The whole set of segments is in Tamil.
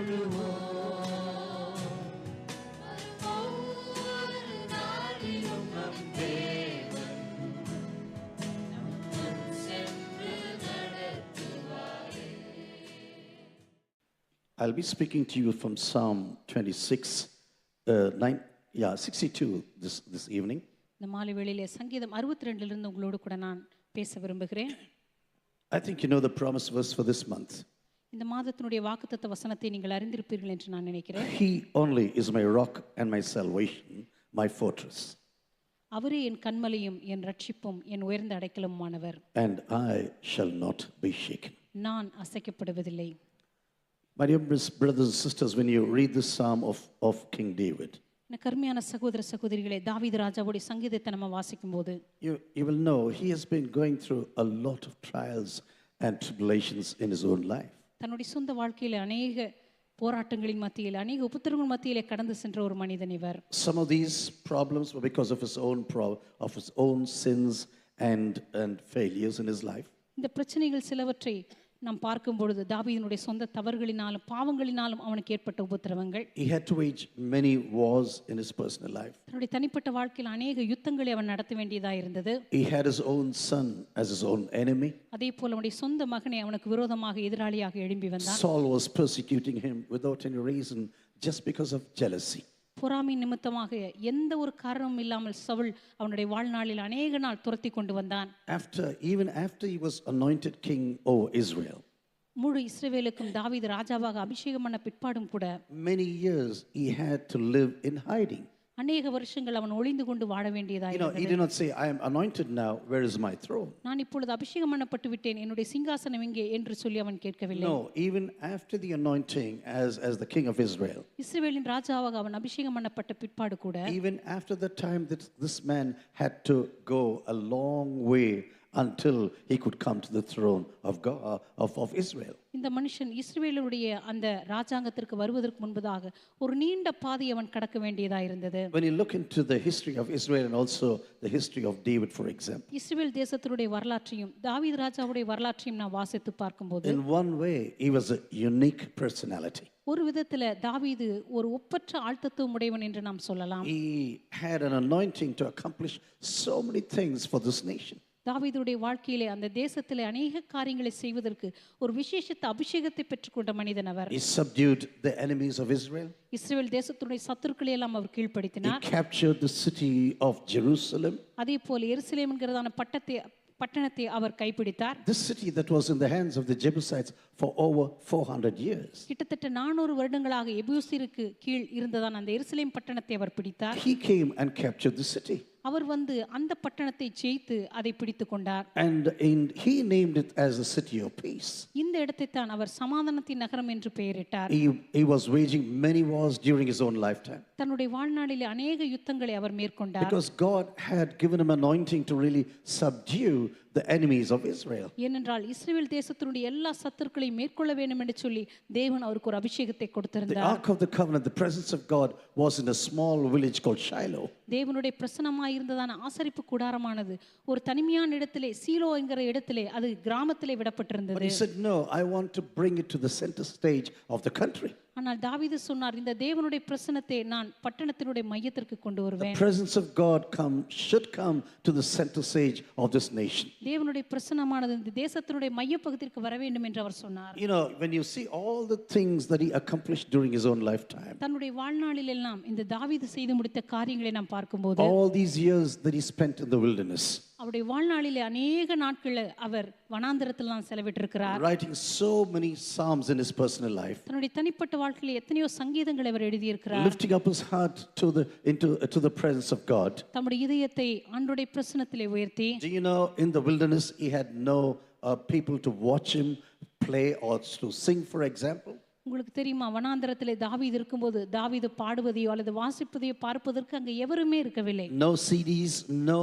I'll be speaking to you from Psalm 62 this evening. இந்த மாலை வேளையிலே சங்கீதம் 62 இலிருந்து உங்களோடு கூட நான் பேச விரும்புகிறேன். I think you know the promise verse for this month. இந்த மாதத்தினுடைய வாக்குத்தத்த வசனத்தை நீங்கள் அறிந்திருப்பீர்கள் என்று நான் நினைக்கிறேன். He only is my rock and my salvation, my fortress. அவரே என் கன்மலையும் என் ரட்சிப்பும் என் உயர்ந்த அடைக்கலமுமானவர். And I shall not be shaken. நான் அசைக்கப்படுவதில்லை. My dear brothers and sisters, when you read this psalm of King David, கர்மியான சகோதர சகோதரிகளே, தாவீது ராஜாவுடைய சங்கீதத்தை நம்ம வாசிக்கும்போது you will know he has been going through a lot of trials and tribulations in his own life. தன்னுடைய சொந்த வாழ்க்கையில அநேக போராட்டங்களின் மத்தியில் அநேக உபத்திரவங்கள் மத்தியிலே கடந்து சென்ற ஒரு மனிதன் இவர். Some of these problems were because of his own sins and failures in his life. இந்த பிரச்சனைகள் சிலவற்றை நாம் பார்க்கும் பொழுது தாவீதினுடைய சொந்த தவறுகளினாலும் பாவங்களினாலும் அவனுக்கு ஏற்பட்ட உபத்திரவங்கள். He had to wage many wars in his personal life. தன்னுடைய தனிப்பட்ட வாழ்க்கையில் அநேக யுத்தங்களை அவன் நடத்த வேண்டியதா இருந்தது. He had his own son as his own enemy. அதேபோல அவனுடைய சொந்த மகனை அவனுக்கு விரோதமாக எதிராளியாக எழும்பி வந்தான். Saul was persecuting him without any reason, just because of jealousy. பொறாமை நிமித்தமாக எந்த ஒரு காரணமும் இல்லாமல் சவுல் அவனுடைய வாழ்நாளில் அநேக நாள் துரத்தி கொண்டு வந்தான். Even after he was anointed king over Israel, முழு இஸ்ரவேலுக்கும் தாவீது ராஜாவாக அபிஷேகம் பண்ண பிற்பாடும் கூட many years he had to live in hiding. அநேக வருஷங்கள் அவன் ஒளிந்து கொண்டு வாழ வேண்டியதா இருந்தது. He did not say, I am anointed now, where is my throne? நான் இப்பொழுது அபிஷேகம் பண்ணப்பட்டு விட்டேன், என்னுடைய சிங்காசனம் எங்கே என்று சொல்லி அவன் கேட்கவில்லை. No, even after the anointing as the king of Israel, இஸ்ரவேலின் ராஜாவாக அவன் அபிஷேகம் பண்ணப்பட்ட பிற்பாடு கூட even after the time that this man had to go a long way until he could come to the throne of God of Israel. இந்த மனுஷன் இஸ்ரவேலுடைய அந்த ராஜாங்கத்திற்கு வருவதற்கு முன்பதாக ஒரு நீண்ட பாதை அவன் கடக்க வேண்டியதா இருந்தது. When you look into the history of Israel and also the history of David, for example, இஸ்ரவேல் தேசத்தினுடைய வரலாற்றையும் தாவீது ராஜாவுடைய வரலாற்றையும் நான் வாசித்து பார்க்கும்போது in one way he was a unique personality. ஒரு விதத்துல தாவீது ஒரு ஒப்பற்ற ஆழ்த்தத்துவம் உடையவன் என்று நாம் சொல்லலாம். He had an anointing to accomplish so many things for this nation. தாவீதுடைய வாழ்க்கையிலே அந்த தேசத்திலே அநேக காரியங்களை செய்வதற்கு ஒரு விசேஷித்த அபிஷேகத்தை பெற்றுக்கொண்ட மனிதன் அவர். He subdued the enemies of Israel. இஸ்ரவேல் தேசத்துடைய சத்துருக்களை எல்லாம் அவர் கீழ்ப்படுத்தினார். He captured the city of Jerusalem. அதேபோல எருசலேம் என்கிறதான பட்டணத்தை அவர் கைப்பிடித்தார். This city that was in the hands of the Jebusites for over 400 years. கிட்டத்தட்ட 400 வருடங்களாக எபூசியருக்கு கீழ் இருந்ததான அந்த எருசலேம் பட்டணத்தை அவர் பிடித்தார். He came and captured the city. அவர் வந்து அந்த பட்டணத்தை ஜெயித்து அதை பிடித்துக் கொண்டார். And he named it as a city of peace. இந்த இடத்தை தான் அவர் சமாதானத்தின் நகரம் என்று பெயரிட்டார். He was waging many wars during his own lifetime. தன்னுடைய வாழ்நாளிலே அநேக யுத்தங்களை அவர் மேற்கொண்டார். Because God had given him anointing to really subdue the enemies of Israel. ஏனென்றால் இஸ்ரவேல் தேசத்தினுடைய எல்லா சத்துருக்களையும் மேற்கொள்ள வேண்டும் என்று சொல்லி தேவன் அவருக்கு ஒரு அபிஷேகத்தை கொடுத்திருந்தார். The ark of the covenant, the presence of God, was in a small village called Shiloh. தேவனுடைய பிரசன்னமாய் இருந்ததான ஆசரிப்பு கூடாரமானது ஒரு தனிமையான இடத்திலே சீலோ என்கிற இடத்திலே அது கிராமத்திலே விடப்பட்டிருந்தது. But he said, no, I want to bring it to the center stage of the country. ஆனால் தாவீது சொன்னார், இந்த தேவனுடைய பிரசன்னத்தை நான் பட்டணத்தினுடைய மையத்திற்கு கொண்டு வருவேன். The presence of God should come to the center stage of this nation. தேவனுடைய பிரசன்னமானது இந்த தேசத்தினுடைய மையப்பகுதிக்கு வர வேண்டும் என்று அவர் சொன்னார். You know, when you see all the things that he accomplished during his own lifetime, தன்னுடைய வாழ்நாளில் எல்லாம் இந்த தாவீது செய்து முடித்த காரியங்களை நாம் பார்க்கும்போது, all these years that he spent in the wilderness, அவருடைய வாழ்நாளிலே அநேக நாட்கள் அவர் வனாந்தரத்தில் தான் செலவிட்டிருக்கிறார். writing so many psalms in his personal life, தன்னுடைய தனிப்பட்ட வாழ்க்கையிலே எத்தனையோ சங்கீதங்களை அவர் எழுதியிருக்கிறார். lifting up his heart to the presence of God. தம்முடைய இதயத்தை ஆண்டவருடைய பிரசன்னத்திலே உயர்த்தி, Do you know, in the wilderness he had no people to watch him play or to sing, for example. உங்களுக்கு தெரியுமா, வனாந்தரத்திலே தாவீது இருக்கும்போது தாவீது பாடுவதையோ அல்லது வாசிப்பதையோ பார்ப்பதற்கு அங்கே எவருமே இருக்கவில்லை. No CDs, no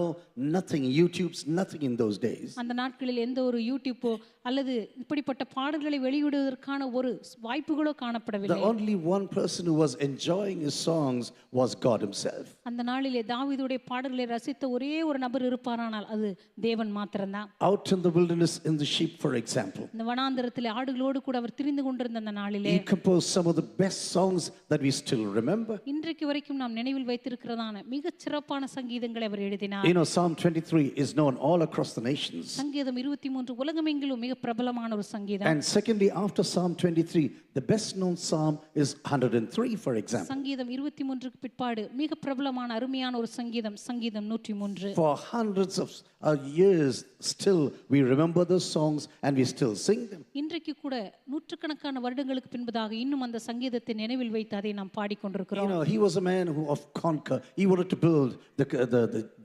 nothing, YouTubes, nothing in those days. அந்த நாட்களில் எந்த ஒரு யூடியூப்போ அல்லது இப்படிப்பட்ட பாடல்களை வெளியிடுவதற்கான ஒரு வாய்ப்புகளோ காணப்படவில்லை. The only one person who was enjoying his songs was God himself. அந்த நாளிலே தாவீதுடைய பாடல்களை ரசித்த ஒரே ஒரு நபர் இருப்பாரானால் அது தேவன் மாத்திரம்தான். Out in the wilderness in the sheep, for example, இந்த வனாந்தரத்திலே ஆடுகளோடு கூட அவர் திரிந்து கொண்டிருந்த அந்த நாளிலே he composed some of the best songs that we still remember. இன்றைக்கு வரைக்கும் நாம் நினைவில் வைத்திருக்கிறதான மிகச் சிறப்பான சங்கீதங்களை அவர் எழுதினார். You know, Psalm 23 is known all across the nations. சங்கீதம் 23 உலகமெங்கிலும் மிக பிரபலமான ஒரு சங்கீதம். And secondly, after Psalm 23, the best known psalm is 103, for example. சங்கீதம் 23க்கு பிற்பாடு மிக பிரபலமான அருமையான ஒரு சங்கீதம் சங்கீதம் 103. For hundreds of years still we remember those songs and we still sing them. இன்றைக்கு கூட நூற்றுக்கணக்கான வருடங்களுக்கு பின்பதாக இன்னும் அந்த சங்கீதத்தை நினைவில் வைத்து அதை நாம் பாடிக்கொண்டிருக்கிறோம். You know, he was a man who of conquer. He wanted to build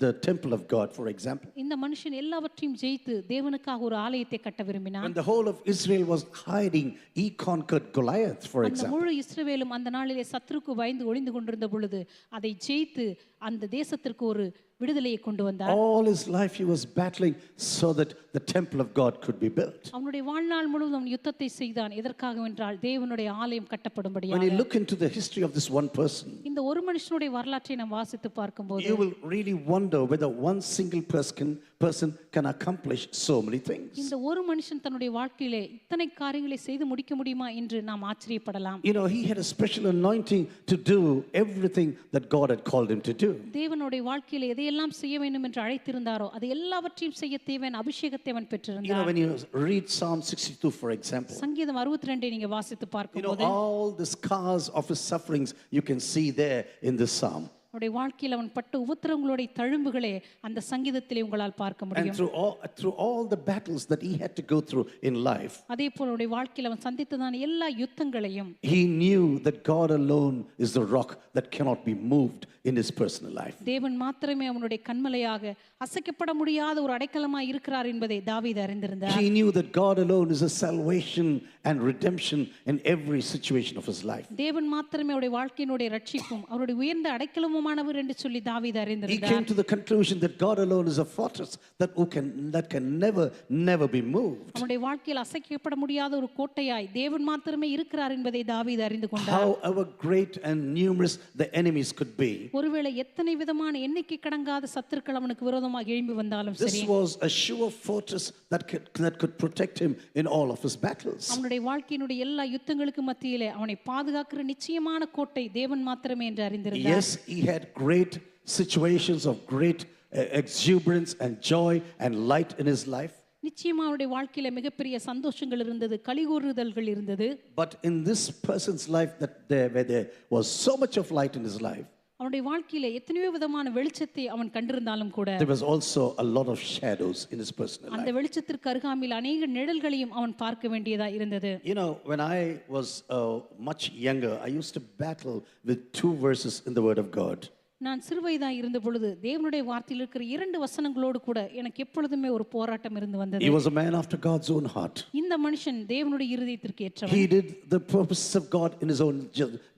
the temple of God, for example. இந்த மனுஷன் எல்லாவற்றையும் ஜெயித்து தேவனுக்காக ஒரு ஆலயத்தை கட்ட விரும்பினான். When the whole of Israel was hiding, he conquered Goliath, for அந்த example. முழு இஸ்ரவேலும் அந்த நாளிலே சத்துருக்கு பயந்து ஒளிந்து கொண்டிருந்த பொழுது அதை ஜெயித்து அந்த தேசத்திற்கு ஒரு விடுதலையை கொண்டு வந்தார். All his life he was battling so that the temple of God could be built. அவனுடைய வாழ்நாள் முழுவதும் அவன் யுத்தத்தை செய்தான். எதற்காக என்றால் தேவனுடைய ஆலயம் கட்டப்படும்படியாக. When you look into the history of this one person, இந்த ஒரு மனுஷனுடைய வரலாற்றை நாம் வாசித்து பார்க்கும்போது you will really wonder whether one single person can accomplish so many things. இந்த ஒரு மனுஷன் தன்னுடைய வாழ்க்கையிலே இத்தனை காரியங்களை செய்து முடிக்க முடியுமா என்று நாம் ஆச்சரியப்படலாம். You know, he had a special anointing to do everything that God had called him to do. தேவனுடைய வாழ்க்கையிலே எதையெல்லாம் செய்ய வேண்டும் என்று அழைத்திருந்தாரோ அது எல்லாவற்றையும் செய்ய தேவையான அபிஷேகத்தை அவன் You know, பெற்றிருந்தார். when you read Psalm 62, for example, சங்கீதம் 62 நீங்க வாசித்து you know, பார்க்கும்போது all the scars of his sufferings you can see there in this psalm. அவருடைய வாழ்க்கையில் அவன் பட்ட உபத்திரவங்களுடைய தழும்புகளே அந்த சங்கீதத்திலே உங்களால் பார்க்க And முடியும். through all the battles that he had to go through in life, அதே போல அவருடைய வாழ்க்கையில் அவன் சந்தித்ததான எல்லா யுத்தங்களையும் he knew that God alone is the rock that cannot be moved in his personal life. தேவன் மாத்திரமே அவனுடைய கண்மலையாக அசைக்கப்பட முடியாத ஒரு அடைக்கலமாய் இருக்கிறார் என்பதை தாவீது அறிந்திருந்தார். He knew that God alone is a salvation and redemption in every situation of his life. தேவன் மாத்திரமே அவருடைய வாழ்க்கையினுடைய ரட்சிப்பும் அவருடைய உயர்ந்த அடைக்கலமுமானவர் என்று சொல்லி தாவீது He அறிந்திருந்தார். came to the conclusion that God alone is a fortress that can never be moved. அவனுடைய வாழ்க்கையில் அசைக்கப்பட முடியாத ஒரு கோட்டையாய் தேவன் மாத்திரமே இருக்கிறார் என்பதை தாவீது அறிந்து கொண்டார். However great and numerous the enemies could be, ஒருவேளை எத்தனை விதமான எண்ணிக்கை கடங்காத சத்துருக்கள் அவனுக்கு விரோதமாக எழும்பி வந்தாலும் this சரி, was a sure fortress that could protect him in all of his battles. அவனுடைய வாழ்க்கையினுடைய எல்லா யுத்தங்களுக்கு மத்தியிலே அவனை பாதுகாக்கிற நிச்சயமான கோட்டை தேவன் மாத்திரமே என்று அறிந்திருந்தார். Yes, he had great situations of great exuberance and joy and light in his life. நிச்சயமா அவருடைய வாழ்க்கையில மிகப்பெரிய சந்தோஷங்கள் இருந்தது, கலிகூறுதல்கள் இருந்தது. But in this person's life where there was so much of light in his life, அவனுடைய வாழ்க்கையில எத்தனையோ விதமான வெளிச்சத்தை அவன் கண்டிருந்தாலும் கூட there was also a lot of shadows in his personal அந்த life. வெளிச்சத்திற்கு அருகாமையில் அநேக நிழல்களையும் அவன் பார்க்க வேண்டியதா இருந்தது. You know, when I was much younger, I used to battle with two verses in the Word of God. நான் சிறுவயதாக இருந்த பொழுது தேவனுடைய வார்த்தையில் இருக்கிற 2 வசனங்களோடு கூட எனக்கு எப்பொழுதுமே ஒரு போராட்டம் இருந்து வந்தது. He was a man after God's own heart. இந்த மனுஷன் தேவனுடைய இருதயத்திற்கு ஏற்றவன். He did the purposes of God in his own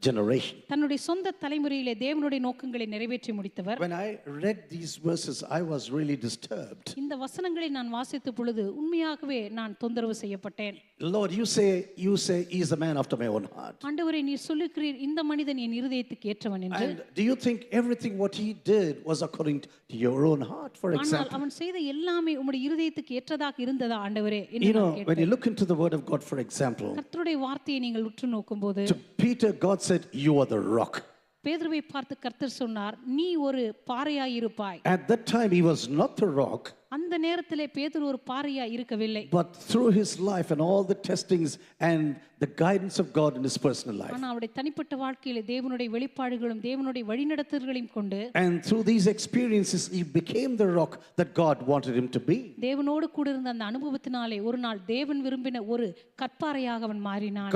generation. தன்னுடைய சொந்த தலைமுறையிலே தேவனுடைய நோக்கங்களை நிறைவேற்றி முடித்தவர். When I read these verses, I was really disturbed. இந்த வசனங்களை நான் வாசித்த பொழுது உண்மையாகவே நான் தொந்தரவு செய்யப்பட்டேன். Lord, you say he is a man after my own heart. ஆண்டவரே, நீர் சொல்லுகிறீர் இந்த மனிதன் என் இருதயத்துக்கு ஏற்றவன் என்று. And do you think everything what he did was according to your own heart, for ஆனால் example? அவன் செய்த எல்லாமே உம்முடைய இருதயத்துக்கு ஏற்றதாக இருந்ததா ஆண்டவரே என்று You know, நான் when கேட்டேன். you look into the Word of God, for example, கர்த்தருடைய வார்த்தையை நீங்கள் உற்று நோக்கும்போது to Peter, God said, "You are the rock." பேதுருவை பார்த்து கர்த்தர் சொன்னார், நீ ஒரு பாறையாயிருப்பாய். At that time, he was not the rock, அந்த நேரத்திலே பேதுரு ஒரு பாறையா இருக்கவில்லை. but through his life and all the testings and the guidance of God in his personal life, ஆனால் அவருடைய தனிப்பட்ட வாழ்க்கையிலே தேவனுடைய வெளிப்பாடுகளும் தேவனுடைய வழிநடத்துதல்களையும் கொண்டு and through these experiences, he became the rock that God wanted him to be. தேவனோடு கூட இருந்த அந்த அனுபவத்தினாலே ஒரு நாள் தேவன் விரும்பின ஒரு கற்பாறையாக அவன் மாறினான்.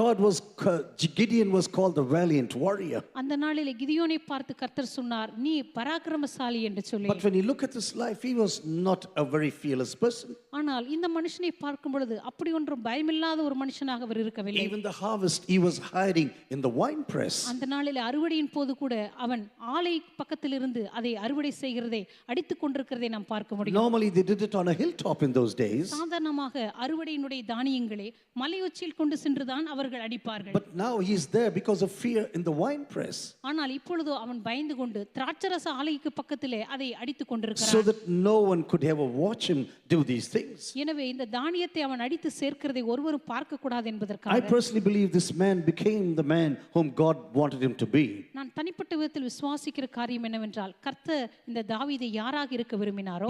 Gideon was called the valiant warrior. அந்த நாளிலே கிதியோனை பார்த்து கர்த்தர் சொன்னார், நீ பராக்கிரமசாலி என்று சொல்லி. But when you look at his life, he was not a very fearless person. ஆனால் இந்த மனுஷனை பார்க்கும் பொழுது அப்படி ஒன்றும் பயமில்லாத ஒரு மனுஷனாக அவர் இருக்கவில்லை. Even the harvest, he was hiding in the wine press. அந்த நாளிலே அறுவடையின் போது கூட அவன் ஆலை பக்கத்தில் இருந்து அதை அறுவடை செய்கிறதை அடித்துக் கொண்டிருக்கிறதை நாம் பார்க்க முடியும். Normally they did it on a hilltop in those days. சாதாரணமாக அறுவடையினுடைய தானியங்களை மலையுச்சியில் கொண்டு சென்றுதான் அவர்கள் அடிப்பார்கள். But now he's there because of fear in the wine press. ஆனால் இப்பொழுது அவன் பயந்து கொண்டு திராட்சரச ஆலைக்கு பக்கத்திலே அதை அடித்துக் So கொண்டிருக்கிறான். that no one could ever watch him do these things. things. எனவே இந்த தானியத்தை அவன் அடித்து சேர்க்கிறதை ஒருவரும் பார்க்க கூடாது I என்பதற்காக personally believe this man became the man whom God wanted him to be. நான் தனிப்பட்ட விதத்தில் விசுவாசிக்கிற காரியம் என்னவென்றால் கர்த்தர் இந்த தாவீதை யாராக இருக்க விரும்பினாரோ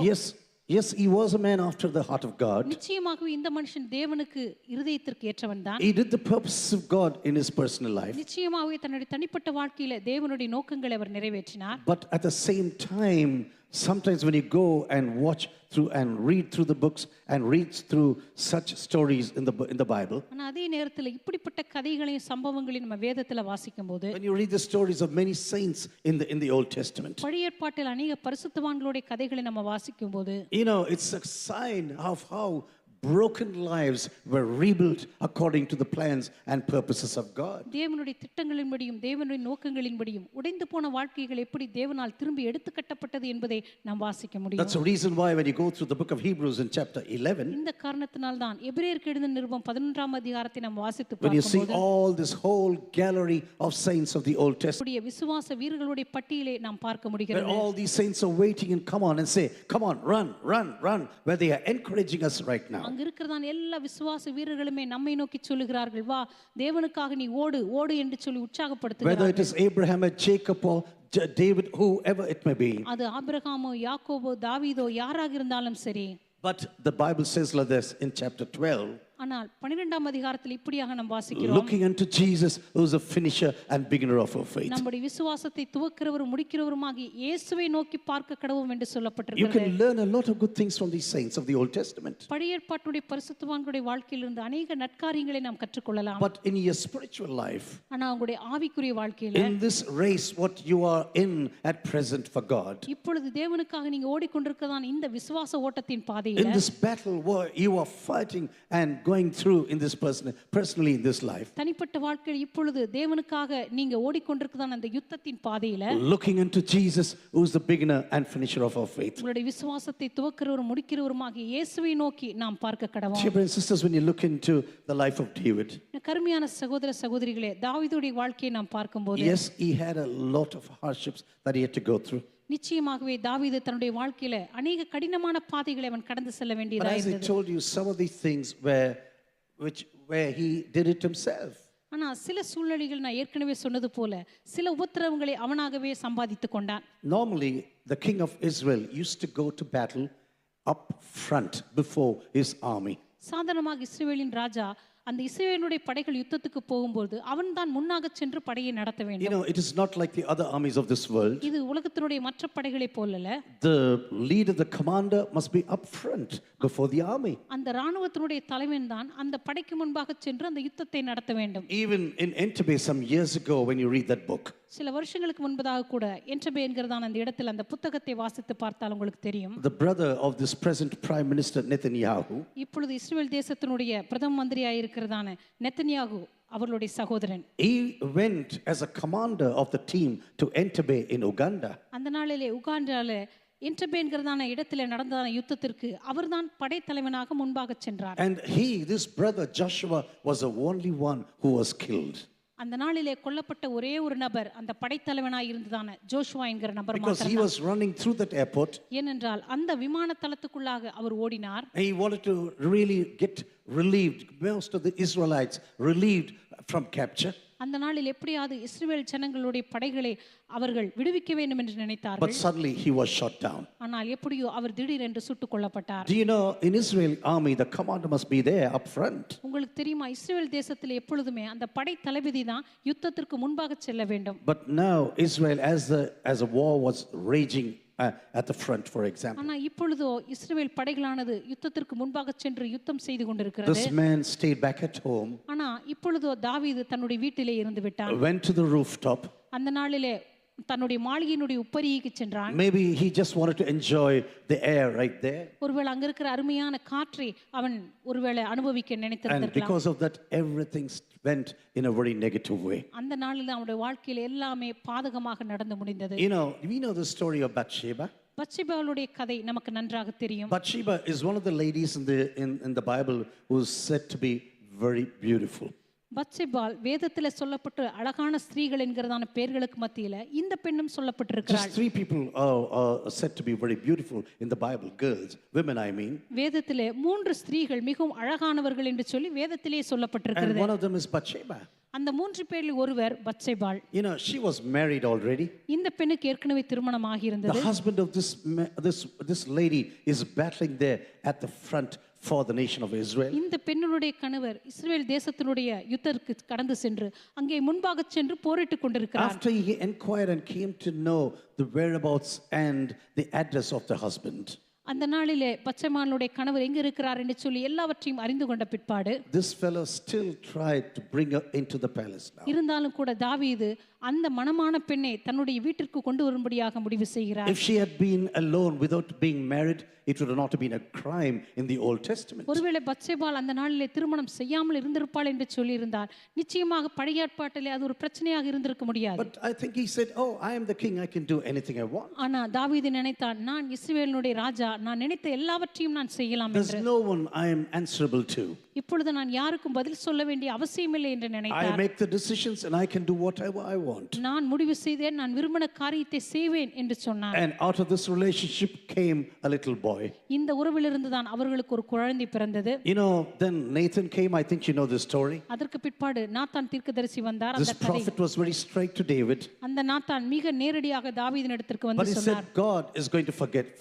Yes, he was a man after the heart of God. நிச்சயமாகவே இந்த மனுஷன் தேவனுக்கு இருதயத்திற்கு ஏற்றவன்தான். He did the purposes of God in his personal life. நிச்சயமாகவே தன்னுடைய தனிப்பட்ட வாழ்க்கையில தேவனுடைய நோக்கங்களை அவர் நிறைவேற்றினார். But at the same time, sometimes when you go and watch through and read through the books and read through such stories in the Bible, ஆனா அதே நேரத்துல இப்படிப்பட்ட கதைகளையும் சம்பவங்களையும் நம்ம வேதத்துல வாசிக்கும்போது when you read the stories of many saints in the Old Testament, பழைய ஏற்பாட்டில் அநேக பரிசுத்தவான்களுடைய கதைகளை நம்ம வாசிக்கும்போது it's a sign of how broken lives were rebuilt according to the plans and purposes of God. தேவனுடைய திட்டங்களின்படியும் தேவனுடைய நோக்கங்களின்படியும் உடைந்து போன வாழ்க்கைகள் எப்படி தேவனால் திரும்பி எடுத்து கட்டப்பட்டது என்பதை நாம் வாசிக்க முடியும். That's the reason why when you go through the book of Hebrews in chapter 11, இந்த காரணத்தினால் தான் எபிரேயருக்கு எழுதின நிருபம் 11ஆம் அதிகாரத்தை நாம் வாசித்து when you see பார்க்கும்போது all this whole gallery of saints of the Old Testament, நம்முடைய விசுவாச வீரர்களுடைய பட்டியலை நாம் பார்க்க where முடிகிறது. all these saints are waiting and come on and say, come on, run, where they are encouraging us right now. அங்க இருக்கிறதான எல்லா விசுவாச வீரர்களுமே நம்மை நோக்கி சொல்லுகிறார்கள், வா தேவனுக்காக நீ ஓடு என்று சொல்லி Whether it உற்சாகப்படுத்துகிறார்கள். is Abraham or Jacob or David, whoever it may be. அது ஆபிரகாமோ யாக்கோபோ தாவீதோ யாராக இருந்தாலும் சரி. But the Bible says like this in chapter 12, ஆனால் 12ஆம் அதிகாரத்தில் இப்படியாக நாம் வாசிக்கிறோம், looking unto Jesus, who is a finisher and beginner of our faith. நம்முடைய விசுவாசத்தை துவக்கிறவரும் முடிக்கிறவருமாகிய இயேசுவை நோக்கி பார்க்க கடவோம் என்று You சொல்லப்பட்டிருக்கிறது. can learn a lot of good things from these saints of the Old Testament. பழைய ஏற்பாட்டுடைய பரிசுத்தவான்களுடைய வாழ்க்கையிலிருந்து அநேக நற்காரியங்களை நாம் கற்றுக்கொள்ளலாம். But in your spiritual life, ஆனா அவங்களுடைய ஆவிக்குரிய வாழ்க்கையில in this race what you are in at present for God, இப்பொழுது தேவனுக்காக நீங்க ஓடிக்கொண்டிருக்கிறதான இந்த விசுவாச ஓட்டத்தின் பாதையில in this battle where you are fighting and going through in this personally in this life, தனிப்பட்ட வாழ்க்கையில் இப்பொழுது தேவனுக்காக நீங்க ஓடிக்கொண்டிருக்கிறதான அந்த யுத்தத்தின் பாதையில looking unto Jesus, who is the beginner and finisher of our faith. உங்களுடைய விசுவாசத்தை துவக்கிறவரும் முடிக்கிறவருமாகிய இயேசுவை நோக்கி நாம் பார்க்க கடவோம். Dear brothers and sisters, when you look into the life of David, கருமையான சகோதர சகோதரிகளே, தாவீதுடைய வாழ்க்கையை நாம் பார்க்கும்போது yes, he had a lot of hardships that he had to go through. நிச்சயமாகவே தாவீது தன்னுடைய வாழ்க்கையில அநேக கடினமான பாதைகளை அவன் கடந்து செல்ல But வேண்டியதா as I இருந்தது. told you, some of these things where he did it himself. ஆனா சில சூழ்நிலைகள் நான் ஏற்கனவே சொன்னது போல சில உபத்திரவங்களை அவனாகவே சம்பாதித்து கொண்டான். Normally, the king of Israel used to go to battle up front before his army. சாதாரணமாக இஸ்ரவேலின் ராஜா அந்த இஸ்ரவேலுடைய படைகள் யுத்தத்துக்கு போகும்போது அவன் தான் முன்னாக சென்று படையை நடத்த You வேண்டும். know, it is not like the other armies of this world. இது உலகத்தினுடைய மற்ற படைகளை போலல்ல. The leader, the commander must be up front before the army. அந்த ராணுவத்தினுடைய தலைவன் தான் அந்த படைக்கு முன்பாக சென்று அந்த யுத்தத்தை நடத்த வேண்டும். Even in Entebbe some years ago, when you read that book, சில வருஷங்களுக்கு முன்பதாக கூட என்டபே என்கிறதான அந்த இடத்தில் அந்த புத்தகத்தை வாசித்து பார்த்தால் உங்களுக்கு தெரியும், the brother of this present prime minister Netanyahu, இப்பொழுது இஸ்ரவேல் தேசத்தினுடைய பிரதம மந்திரியாக இருக்கிறதான நெத்தன்யாகு அவர்களுடைய சகோதரன், he went as a commander of the team to Entebbe in Uganda. அந்த நாளிலே உகாண்டால என்டபே என்கிறதான இடத்துல நடந்ததான யுத்தத்திற்கு அவர்தான் படைத்தலைவனாக முன்பாக சென்றார். And this brother Joshua was the only one who was killed. அந்த நாளிலே கொல்லப்பட்ட ஒரே ஒரு நபர் அந்த படைத்தலைவனாய் இருந்ததான ஜோஷுவா என்கிற நபர் Because he மாத்திரம்தான். was running through that airport. ஏனென்றால் அந்த விமான தளத்துக்குள்ளாக அவர் ஓடினார். He wanted to really get relieved, most of the Israelites relieved from capture. அந்த நாளில் எப்படியாவது இஸ்ரவேல் ஜனங்களுடைய படைகளை அவர்கள் விடுவிக்க வேண்டும் என்று But நினைத்தார்கள். suddenly he was shot down. ஆனால் எப்படியோ அவர் திடீரென்று சுட்டுக் கொல்லப்பட்டார். Do you know, in Israel army, the commander must be there up front. உங்களுக்கு தெரியுமா, இஸ்ரவேல் தேசத்தில் எப்பொழுதுமே அந்த படை தளபதி தான் யுத்தத்திற்கு முன்பாக செல்ல வேண்டும். But now Israel, as a war was raging at the front, for example, ஆனா இப்பொழுதோ இஸ்ரவேல் படைகளானது யுத்தத்திற்கு முன்பாக சென்று யுத்தம் செய்து கொண்டிருக்கிறது. this man stayed back at home, ஆனா இப்பொழுதோ தாவீது தன்னுடைய வீட்டிலே இருந்து விட்டான். went to the rooftop. அந்த நாளிலே தன்னுடைய மாளிகையினுடைய உப்பரிகைக்கு சென்றான். Maybe he just wanted to enjoy the air right there. ஒருவேளை அங்க இருக்கிற அருமையான காற்றை அவன் ஒருவேளை அனுபவிக்க And நினைத்திருந்திருக்கலாம். because of that, everything went in a very negative way. அந்த நாளில் அவனுடைய வாழ்க்கையில் எல்லாமே பாதகமாக நடந்து முடிந்தது. You know, we know the story of Bathsheba. பத்சேபாளுடைய கதை நமக்கு நன்றாக தெரியும். Bathsheba is one of the ladies in the Bible who is said to be very beautiful. பத்சேபாள் வேதத்துல சொல்லப்பட்ட அழகான ஸ்திரீகள் என்கிறதான பெயர்களுக்கு மத்தியில இந்த பெண்ணும் சொல்லப்பட்டிருக்கிறாள். Just three people are said to be very beautiful in the Bible. Girls, women, I mean. வேதத்திலே மூன்று ஸ்திரீகள் மிகவும் அழகானவர்கள் என்று சொல்லி வேதத்திலே And சொல்லப்பட்டிருக்கிறது. one of them is Bathsheba. அந்த மூன்று பேரில் ஒருவர் பத்சேபாள். You know, she was married already. இந்த பெண்ணுக்கு ஏற்கனவே திருமணமாகி இருந்தது. The husband of this lady is battling there at the front for the nation of Israel. இந்த பெண்ணுடைய கணவர் இஸ்ரவேல் தேசத்தினுடைய யுத்தத்துக்கு கடந்து சென்று அங்கே முன்பாக சென்று போரிட்டுக் கொண்டிருக்கிறார். After he inquired and came to know the whereabouts and the address of the husband, அந்த நாளிலே பத்சேபாளுடைய கணவர் எங்க இருக்கிறார் என்று சொல்லி எல்லாவற்றையும் அறிந்து கொண்ட பிற்பாடு this fellow still tried to bring her into the palace now. இருந்தாலும் கூட தாவீது அந்த மணமான பெண்ணை தன்னுடைய வீட்டிற்கு கொண்டு வரும்படியாக முடிவு செய்கிறார். If she had been alone without being married, it would not have been a crime in the Old Testament. ஒருவேளை பத்சேபாள் அந்த நாளிலே திருமணம் செய்யாமல் இருந்திருப்பாள் என்று சொல்லி இருந்தார், நிச்சயமாக பழைய ஏற்பாட்டிலே அது ஒரு பிரச்சனையாக இருந்திருக்க முடியாது. But I think he said, "Oh, I am the king, I can do anything I want." ஆனா தாவீது நினைத்தான், நான் இஸ்ரவேலினுடைய ராஜா, நான் நினைத்த எல்லாவற்றையும் நான் செய்யலாம் There's என்று. no one I am answerable to. இப்பொழுது நான் யாருக்கும் பதில் சொல்ல வேண்டிய அவசியமில்லை என்று I நினைத்தார். make the decisions and I can do whatever I want. நான் முடிவு செய்தேன், நான் விரும்பின காரியத்தை செய்வேன் என்று சொன்னார். And out of this relationship came a little boy. இந்த உறவிலிருந்து தான் அவர்களுக்கு ஒரு குழந்தை பிறந்தது. You know, then Nathan came. I think you know this story. அதற்கு பிற்பாடு நாத்தான் தீர்க்கதரிசி வந்தார். This prophet was very straight to David. அந்த நாத்தான் மிக நேரடியாக தாவீதினிடத்திற்கு But வந்து he சொன்னார், said, God is going to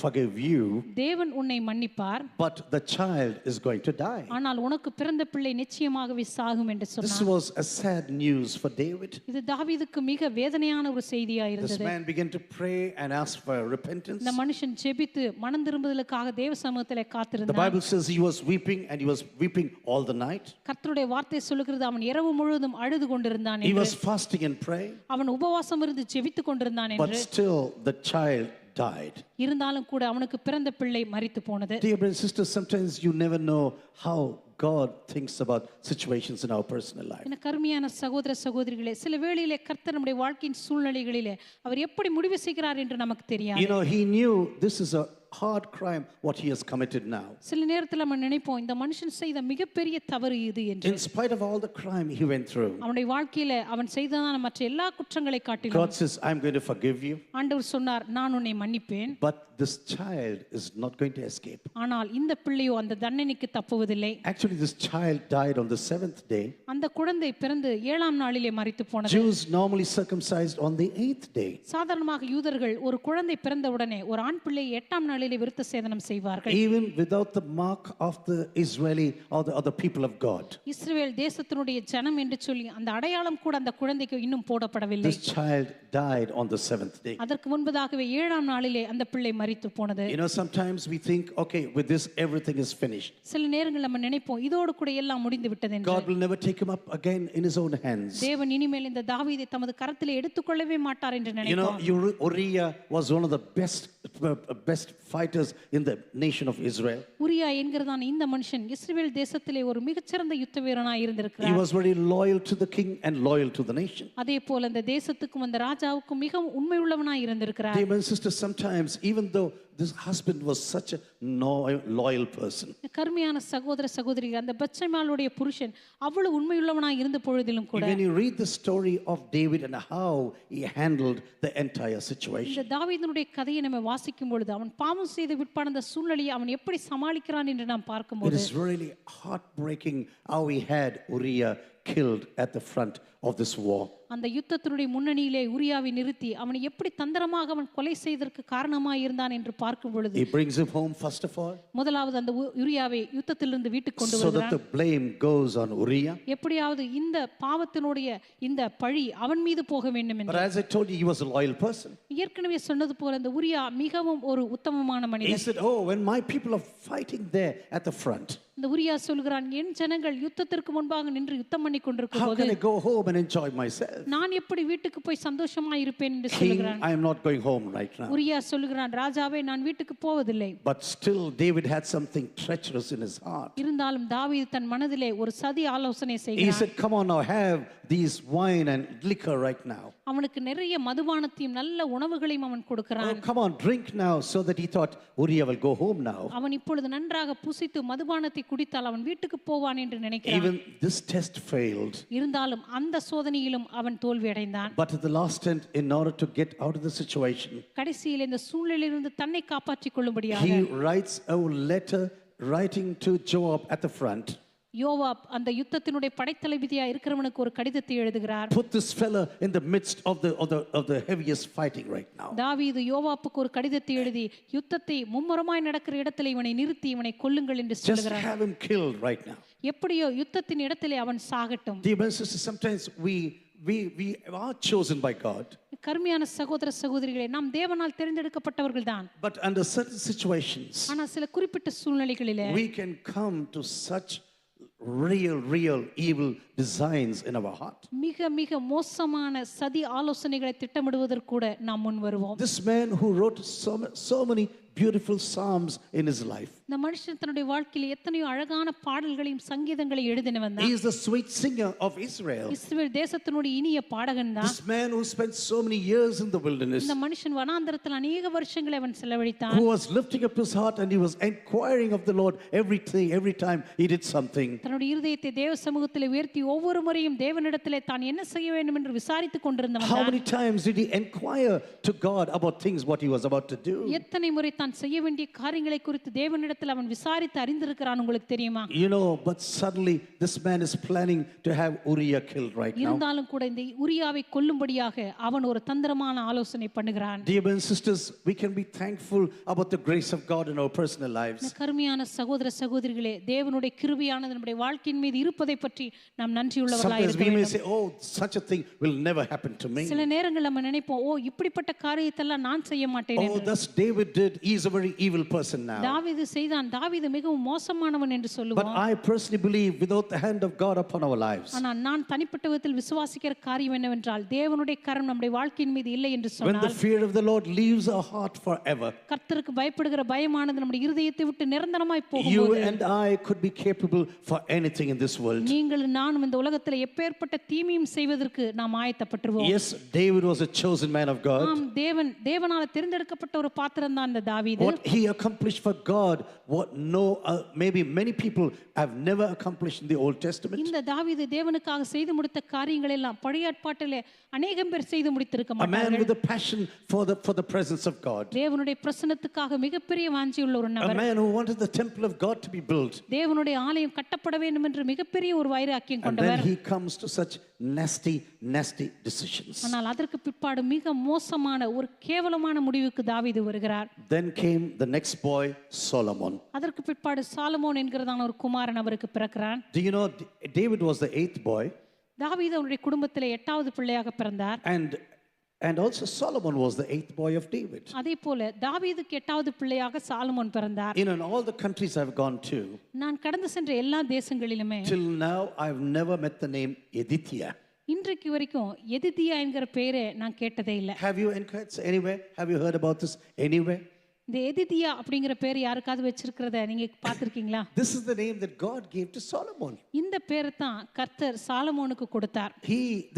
forgive you, தேவன் உன்னை மன்னிப்பார், but the child is going to die. ஆனால் உனக்கு பிறந்த பிள்ளை நிச்சயமாகவே சாகும் என்று This சொன்னார். was a sad news for David. இது தாவீதுக்கு மிக வேதனையான ஒரு செய்தியா This இருந்தது. man began to pray and ask for repentance. இந்த மனுஷன் ஜெபித்து மனம் திரும்புதலுக்காக தேவ சமூகத்திலே The காத்திருந்தான். Bible says he was weeping and he was weeping all the night. கர்த்தருடைய வார்த்தை சொல்லுகிறது, அவன் இரவு முழுவதும் அழுது கொண்டிருந்தான் He என்று. was fasting and praying, அவன் உபவாசம் இருந்து ஜெபித்துக் கொண்டிருந்தான் but என்று. still the child died. இருந்தாலும் கூட அவனுக்கு பிறந்த பிள்ளை மரித்து போனது. Dear brothers and sisters, sometimes you never know how God thinks about situations in our personal life. என கருமையான சகோதர சகோதரிகளே, சில வேளையிலே கர்த்தர் நம்முடைய வாழ்க்கையின் சூழ்நிலைகளிலே அவர் எப்படி முடிவு செய்கிறார் என்று நமக்கு தெரியாது. You know, he knew this is a hard crime what he has committed now. சில நேரத்தில் நம்ம நினைப்போம், இந்த மனுஷன் செய்த மிகப்பெரிய தவறு இது என்று. In spite of all the crime he went through, அவனுடைய வாழ்க்கையில அவன் செய்ததான மற்ற எல்லா குற்றங்களை காட்டிலும் God says, I'm going to forgive you, ஆண்டவர் சொன்னார், நான் உன்னை மன்னிப்பேன், but this child is not going to escape. ஆனால் இந்த பிள்ளையோ அந்த தண்டனைக்கு தப்புவதில்லை. Actually, this child died on the 7th day. அந்த குழந்தை பிறந்து 7ஆம் நாளிலே மரித்து போனது. Jews normally circumcised on the 8th day. சாதாரணமாக யூதர்கள் ஒரு குழந்தை பிறந்த உடனே ஒரு ஆண் பிள்ளை 8ஆம் நாளிலே விருத்த சேதனம் செய்வார்கள். Even without the mark of the Israeli or the people of God. இஸ்ரவேல் தேசத்தினுடைய ஜனம் என்று சொல்லி அந்த அடையாளம் கூட அந்த குழந்தைக்கு இன்னும் போடப்படவில்லை. This child died on the 7th day. அதற்கு முன்பதாகவே 7ஆம் நாளிலே அந்த பிள்ளை மரித்து போனது. You know, sometimes we think, okay, with this everything is finished. சில நேரங்கள் நம்ம நினைப்போம், இதோடு கூட எல்லாம் முடிந்து விட்டது என்று. God will never take him up again in his own hands. தேவன் இனிமேல் இந்த தாவீதை தமது கரத்திலே எடுத்துக்கொள்ளவே மாட்டார் என்று You know, நினைப்போம். Uriah was one of the best fighters in the nation of Israel. உரியா என்கிறதான இந்த மனுஷன் இஸ்ரவேல் தேசத்திலே ஒரு மிகச்சிறந்த யுத்த வீரனாய் He இருந்திருக்கிறார். was very loyal to the king and loyal to the nation. அதே போல அந்த தேசத்துக்கும் அந்த ராஜாவுக்கும் மிகவும் உண்மை உள்ளவனாய் இருந்திருக்கிறார். Dear brothers and sisters, sometimes even though this husband was such a loyal person, கருமையான சகோதர சகோதரிகள், அந்த பத்சேபாளுடைய புருஷன் அவ்வளவு உண்மையுள்ளவனாய் இருந்த பொழுதிலும் கூட when you read the story of David and how he handled the entire situation, இந்த தாவீதினுடைய கதையை நம்ம வாசிக்கும் பொழுது அவன் பாவம் செய்த விற்பான அந்த சூழ்நிலையை அவன் எப்படி சமாளிக்கிறான் என்று நாம் it பார்க்கும்போது is really heartbreaking how he had Uriah killed at the front of this war. அந்த யுத்தத்தினுடைய முன்னணியிலே உரியாவை நிறுத்தி அவனை எப்படி தந்திரமாக அவன் கொலை செய்ததற்கு காரணமாய் இருந்தான் என்று பார்க்கும் பொழுது He brings him home first of all, முதலாவது அந்த உரியாவை யுத்தத்திலிருந்து வீட்டுக்கு கொண்டு so that வருகிறான். the blame goes on Uriah. எப்படியாவது இந்த பாவத்தினுடைய இந்த பழி அவன் மீது போக வேண்டும் But என்று. as I told you, he was a loyal person. ஏற்கனவே சொன்னது போல இந்த உரியா மிகவும் ஒரு உத்தமமான He மனிதன். said, oh, when my people are fighting there at the front, இந்த உரியா சொல்கிறான், என் ஜனங்கள் யுத்தத்திற்கு முன்பாக நின்று யுத்தம் பண்ணி கொண்டிருக்கும் how போது can I go home and enjoy myself? நான் எப்படி வீட்டுக்கு போய் சந்தோஷமா இருப்பேன் என்று King, சொல்கிறான். I am not going home right now. உரியா சொல்கிறான், ராஜாவே நான் வீட்டுக்கு போவதில்லை. But still, David had something treacherous in his heart. இருந்தாலும் தாவீது தன் மனதிலே ஒரு சதி ஆலோசனை He செய்கிறான். said, come on now, have these wine and liquor right now. அவனுக்கு நிறைய மதுபானத்தையும் நல்ல உணவுகளையும் அவன் Oh, கொடுக்கிறான். come on, drink now, so that he thought Uriah will go home now. அவன் இப்பொழுது நன்றாக புசித்து மதுபானத்தை குடித்தால் அவன் வீட்டுக்கு போவான் என்று நினைக்கிறான். Even this test failed. இருந்தாலும் அந்த சோதனையிலும் அவன் தோல்வி அடைந்தான். But at the last end, in order to get out of the situation, கடைசியில் இந்த சூழ்நிலையிலிருந்து தன்னை காப்பாற்றிக் கொள்ளும்படியாக he writes a letter writing to Joab at the front. யோவாப் அந்த யுத்தத்தினுடைய படைத்தளபதியா இருக்கிறவனுக்கு ஒரு கடிதத்தை எழுதுகிறார். Put this fella in the midst of the heaviest fighting right now. தாவீது யோவாப்புக்கு ஒரு கடிதத்தை எழுதி யுத்தத்தை மும்முரமாய் நடக்கிற இடத்திலே இவனை நிறுத்தி இவனை கொல்லுங்கள் என்று Just சொல்கிறார். have him killed right now. எப்படியோ யுத்தத்தின் இடத்திலே அவன் சாகட்டும். Dear brothers and sisters, sometimes we are chosen by God. கர்மியான சகோதர சகோதரிகளே, நாம் தேவனால் தேர்ந்தெடுக்கப்பட்டவர்கள் தான். But under certain situations, ஆனா சில குறிப்பிட்ட சூழ்நிலைகளிலே we can come to such real evil designs in our heart. மிக மிக மோசமான சதி ஆலோசனைகளை திட்டமிடுவதற்கு கூட நாம் முன் வருவோம். This man who wrote so many beautiful psalms in his life, இந்த மனுஷன் தன்னுடைய வாழ்க்கையில் எத்தனையோ அழகான பாடல்களையும் சங்கீதங்களை எழுதினவன் he தான். is the sweet singer of Israel. இஸ்ரவேல் தேசத்தினுடைய இனிய பாடகன் தான். This man who spent so many years in the wilderness, இந்த மனுஷன் வனாந்தரத்தில் அநேக வருஷங்களை அவன் செலவழித்தான். who was lifting up his heart and he was inquiring of the Lord every time he did something. தன்னுடைய இருதயத்தை தேவ சமூகத்தில் உயர்த்தி ஒவ்வொரு முறையும் தேவனிடத்திலே தான் என்ன செய்ய வேண்டும் என்று விசாரித்துக் கொண்டிருந்தவன் How தான். many times did he inquire to God about things what he was about to do? எத்தனை முறை தான் செய்ய வேண்டிய காரியங்களை குறித்து தேவனிடத்தில் அவன் விசாரித்து அறிந்திருக்கிறான் உங்களுக்கு தெரியுமா? You know, but suddenly this man is planning to have Uriah killed right now. இருந்தாலும் கூட இந்த உரியாவை கொல்லும்படியாக அவன் ஒரு தந்திரமான ஆலோசனை பண்ணுகிறான். Dear brothers and sisters, we can be thankful about the grace of God in our personal lives. கருமையான சகோதர சகோதரிகளே, தேவனுடைய கிருபையானது நம்முடைய வாழ்க்கையின் மீது இருப்பதை பற்றி நாம் நன்றியுள்ளவர்களாக Sometimes இருக்க we may வேண்டும். say, oh, such a thing will never happen to me. சில நேரங்கள் நம்ம நினைப்போம், ஓ இப்படிப்பட்ட காரியத்தெல்லாம் நான் செய்ய மாட்டேன் Oh, என்று. thus David did. He is a very evil person now. தாவீது செய்தான், தாவீது மிகவும் மோசமானவன் என்று But சொல்லுவோம். I personally believe without the hand of God upon our lives, ஆனால் நான் தனிப்பட்ட விதத்தில் விசுவாசிக்கிற காரியம் என்னவென்றால் தேவனுடைய கரம் நம்முடைய வாழ்க்கையின் மீது இல்லை என்று when the சொன்னால் fear of the Lord leaves our heart forever, கர்த்தருக்கு பயப்படுகிற பயமானது நம்முடைய இருதயத்தை விட்டு நிரந்தரமாய் you போகும்போது and I could be capable for anything in this world. நீங்கள் நானும் இந்த உலகத்தில் எப்பேற்பட்ட தீமையும் செய்வதற்கு நாம் ஆயத்தப்பட்டுருவோம். Yes, David was a chosen man of God. ஆம், தேவனால தேர்ந்தெடுக்கப்பட்ட ஒரு பாத்திரம் தான் இந்த தாவீது. What he accomplished for God, what maybe many people have never accomplished in the Old Testament. இந்த தாவீது தேவனுக்காக செய்து முடித்த காரியங்கள் எல்லாம் பழைய ஏற்பாட்டிலே அநேகம் பேர் செய்து முடித்திருக்க A man மாட்டார்கள். with a passion for the presence of God. தேவனுடைய பிரசன்னத்துக்காக மிகப்பெரிய வாஞ்சியுள்ள ஒரு A நபர். man who wanted the temple of God to be built. தேவனுடைய ஆலயம் கட்டப்பட வேண்டும் என்று மிகப்பெரிய ஒரு வைராக்கியம் And கொண்டவர். then he comes to such nasty decisions. ஆனால் அதற்கு பிற்பாடு மிக மோசமான ஒரு கேவலமான முடிவுக்கு தாவீது வருகிறார். Then came the next boy, Solomon. அதற்கு பிற்பாடு சாலமோன் என்கிறதான ஒரு குமாரன் அவருக்கு பிறக்கிறான். Do you know David was the 8th boy? தாவீது அவருடைய குடும்பத்திலே 8வது பிள்ளையாக பிறந்தார். And also Solomon was the 8th boy of David. அதே போல தாவீதுக்கு 8வது பிள்ளையாக சாலமோன் பிறந்தார். In all the countries I've gone to, நான் கடந்து சென்ற எல்லா தேசங்களிலுமே till now I've never met the name Edithia. இன்றைக்கு வரைக்கும் எதிதியா என்கிற பெயரை நான் கேட்டதே இல்லை. Have you encouraged anywhere? Have you heard about this anywhere? இந்த எதிதியா அப்படிங்கிற பேர் யாருக்காவது வச்சிருக்கிறத நீங்க பார்த்திருக்கீங்களா? This is the name that God gave to Solomon. இந்த பேரை தான் கர்த்தர் சாலமோனுக்கு கொடுத்தார்.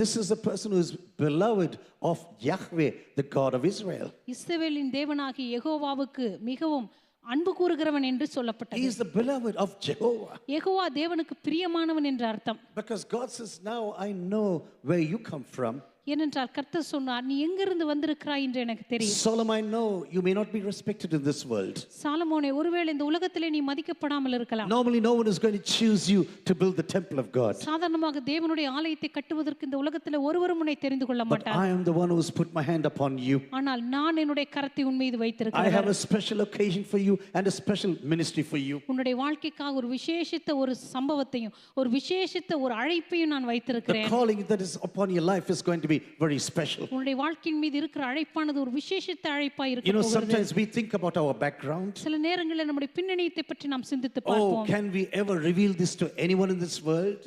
This is the person who is beloved of Yahweh, the God of Israel. இஸ்ரவேலின் தேவனாகிய யெகோவாவுக்கு மிகவும் அன்பு கூறுகிறவன் என்று சொல்லப்பட்டது. He is the beloved of Jehovah. Jehovah தேவனுக்கு பிரியமானவன் என்ற அர்த்தம். Because God says, now I know where you come from. ஏனென்றால் கர்த்தர் சொன்னார், நீ எங்கிருந்து வந்திருக்கிறாய் என்று எனக்கு தெரியும். Solomon, I know you may not be respected in this world. சாலமோனே, ஒருவேளை இந்த உலகத்திலே நீ மதிக்கப்படாமல் இருக்கலாம். Normally no one is going to choose you to build the temple of God. சாதாரணமாக தேவனுடைய ஆலயத்தை கட்டுவதற்கு இந்த உலகத்திலே ஒருவரும் உன்னை தெரிந்து கொள்ள But மாட்டார். I am the one who has put my hand upon you. ஆனால் நான் என்னுடைய கரத்தை உன் மீது I வைத்திருக்கிறேன். have a special occasion for you and a special ministry for you. உன்னுடைய வாழ்க்கைக்காக ஒரு விசேஷித்த ஒரு சம்பவத்தையும் ஒரு விசேஷித்த ஒரு அழைப்பையும் நான் The வைத்திருக்கிறேன். calling that is upon your life is going to be very special. உன்னுடைய வாழ்க்கையின் மீது இருக்கிற அழைப்பானது ஒரு விசேஷித்த அழைப்பாய் இருக்க You know, போகிறது. sometimes we think about our background. சில நேரங்களில் நம்முடைய பின்னணியத்தை பற்றி நாம் சிந்தித்து Oh, பார்ப்போம். can we ever reveal this to anyone in this world?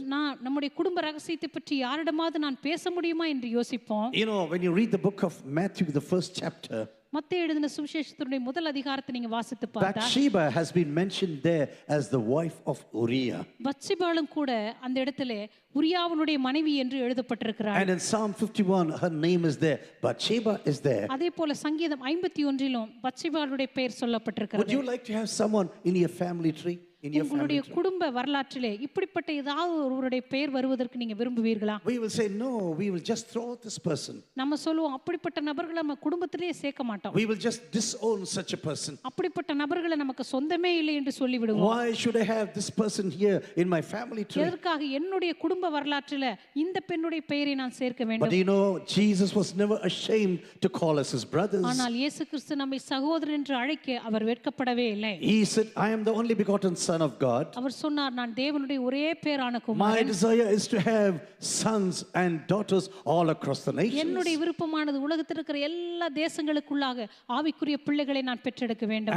நம்முடைய குடும்ப ரகசியத்தை பற்றி யாரிடமாவது நான் பேச முடியுமா என்று யோசிப்போம். You know, when you read the book of Matthew, the first chapter, மத்தேயு எழுதின சுவிசேஷத்தினுடைய முதல் அதிகாரத்தை நீங்க வாசித்து பார்த்தா Bathsheba has been mentioned there as the wife of Uriah. பத்சிபாளும் கூட அந்த இடத்திலே உரியாவினுடைய மனைவி என்று எழுதப்பட்டிருக்கிறார். And in Psalm 51, her name is there. Bathsheba is there. அதே போல சங்கீதம் 51 பத்சிபாளுடைய பெயர் Would சொல்லப்பட்டிருக்கிறது. you like to have someone in your family tree? in your family உங்களுடைய tree? குடும்ப வரலாற்றிலே இப்படிப்பட்ட ஏதாவது ஒருவருடைய பெயர் வருவதற்கு நீங்க விரும்புவீர்களா? We will say, no, we will just throw out this person. நம்ம சொல்லுவோம் அப்படிப்பட்ட நபர்களை நம்ம குடும்பத்திலேயே சேர்க்க மாட்டோம். We will just disown such a person. அப்படிப்பட்ட நபர்களை நமக்கு சொந்தமே இல்லை என்று சொல்லி விடுவோம். Why should I have this person here in my family tree? எதற்காக என்னுடைய குடும்ப வரலாற்றில இந்த பெண்ணுடைய பெயரை நான் சேர்க்க But வேண்டும்? you know, Jesus was never ashamed to call us his brothers. ஆனால் இயேசு கிறிஸ்து நம்மை சகோதரன் என்று அழைக்க அவர் வெட்கப்படவே இல்லை. He said, I am the only begotten son of God. அவர் சொன்னார், நான் தேவனுடைய ஒரே பேரான My Kumaran. desire is to have sons and daughters all across the nations. என்னுடைய விருப்பமானது உலகத்தில் இருக்கிற எல்லா தேசங்களுக்குள்ளாக ஆவிக்குரிய பிள்ளைகளை நான் பெற்றெடுக்க வேண்டும்.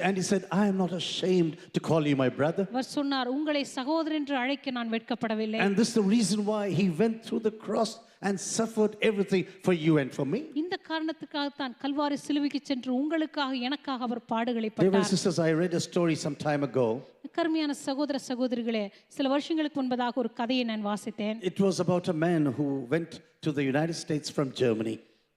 And he said, I am not ashamed to call you my brother. அவர் சொன்னார், உங்களை சகோதரன் என்று அழைக்க நான் வெட்கப்படவில்லை. And this is the reason why he went through the cross and suffered everything for you and for me. இந்த காரணத்துக்காக தான் கல்வாரி சிலுவைக்கு சென்று உங்களுக்காக எனக்காக அவர் பாடுகளை Brothers and பட்டார். sisters, I read a story some time ago. கருமையான சகோதர சகோதரிகளே, சில வருஷங்களுக்கு முன்பதாக ஒரு கதையை நான் வாசித்தேன். It was about a man who went to the United States from Germany.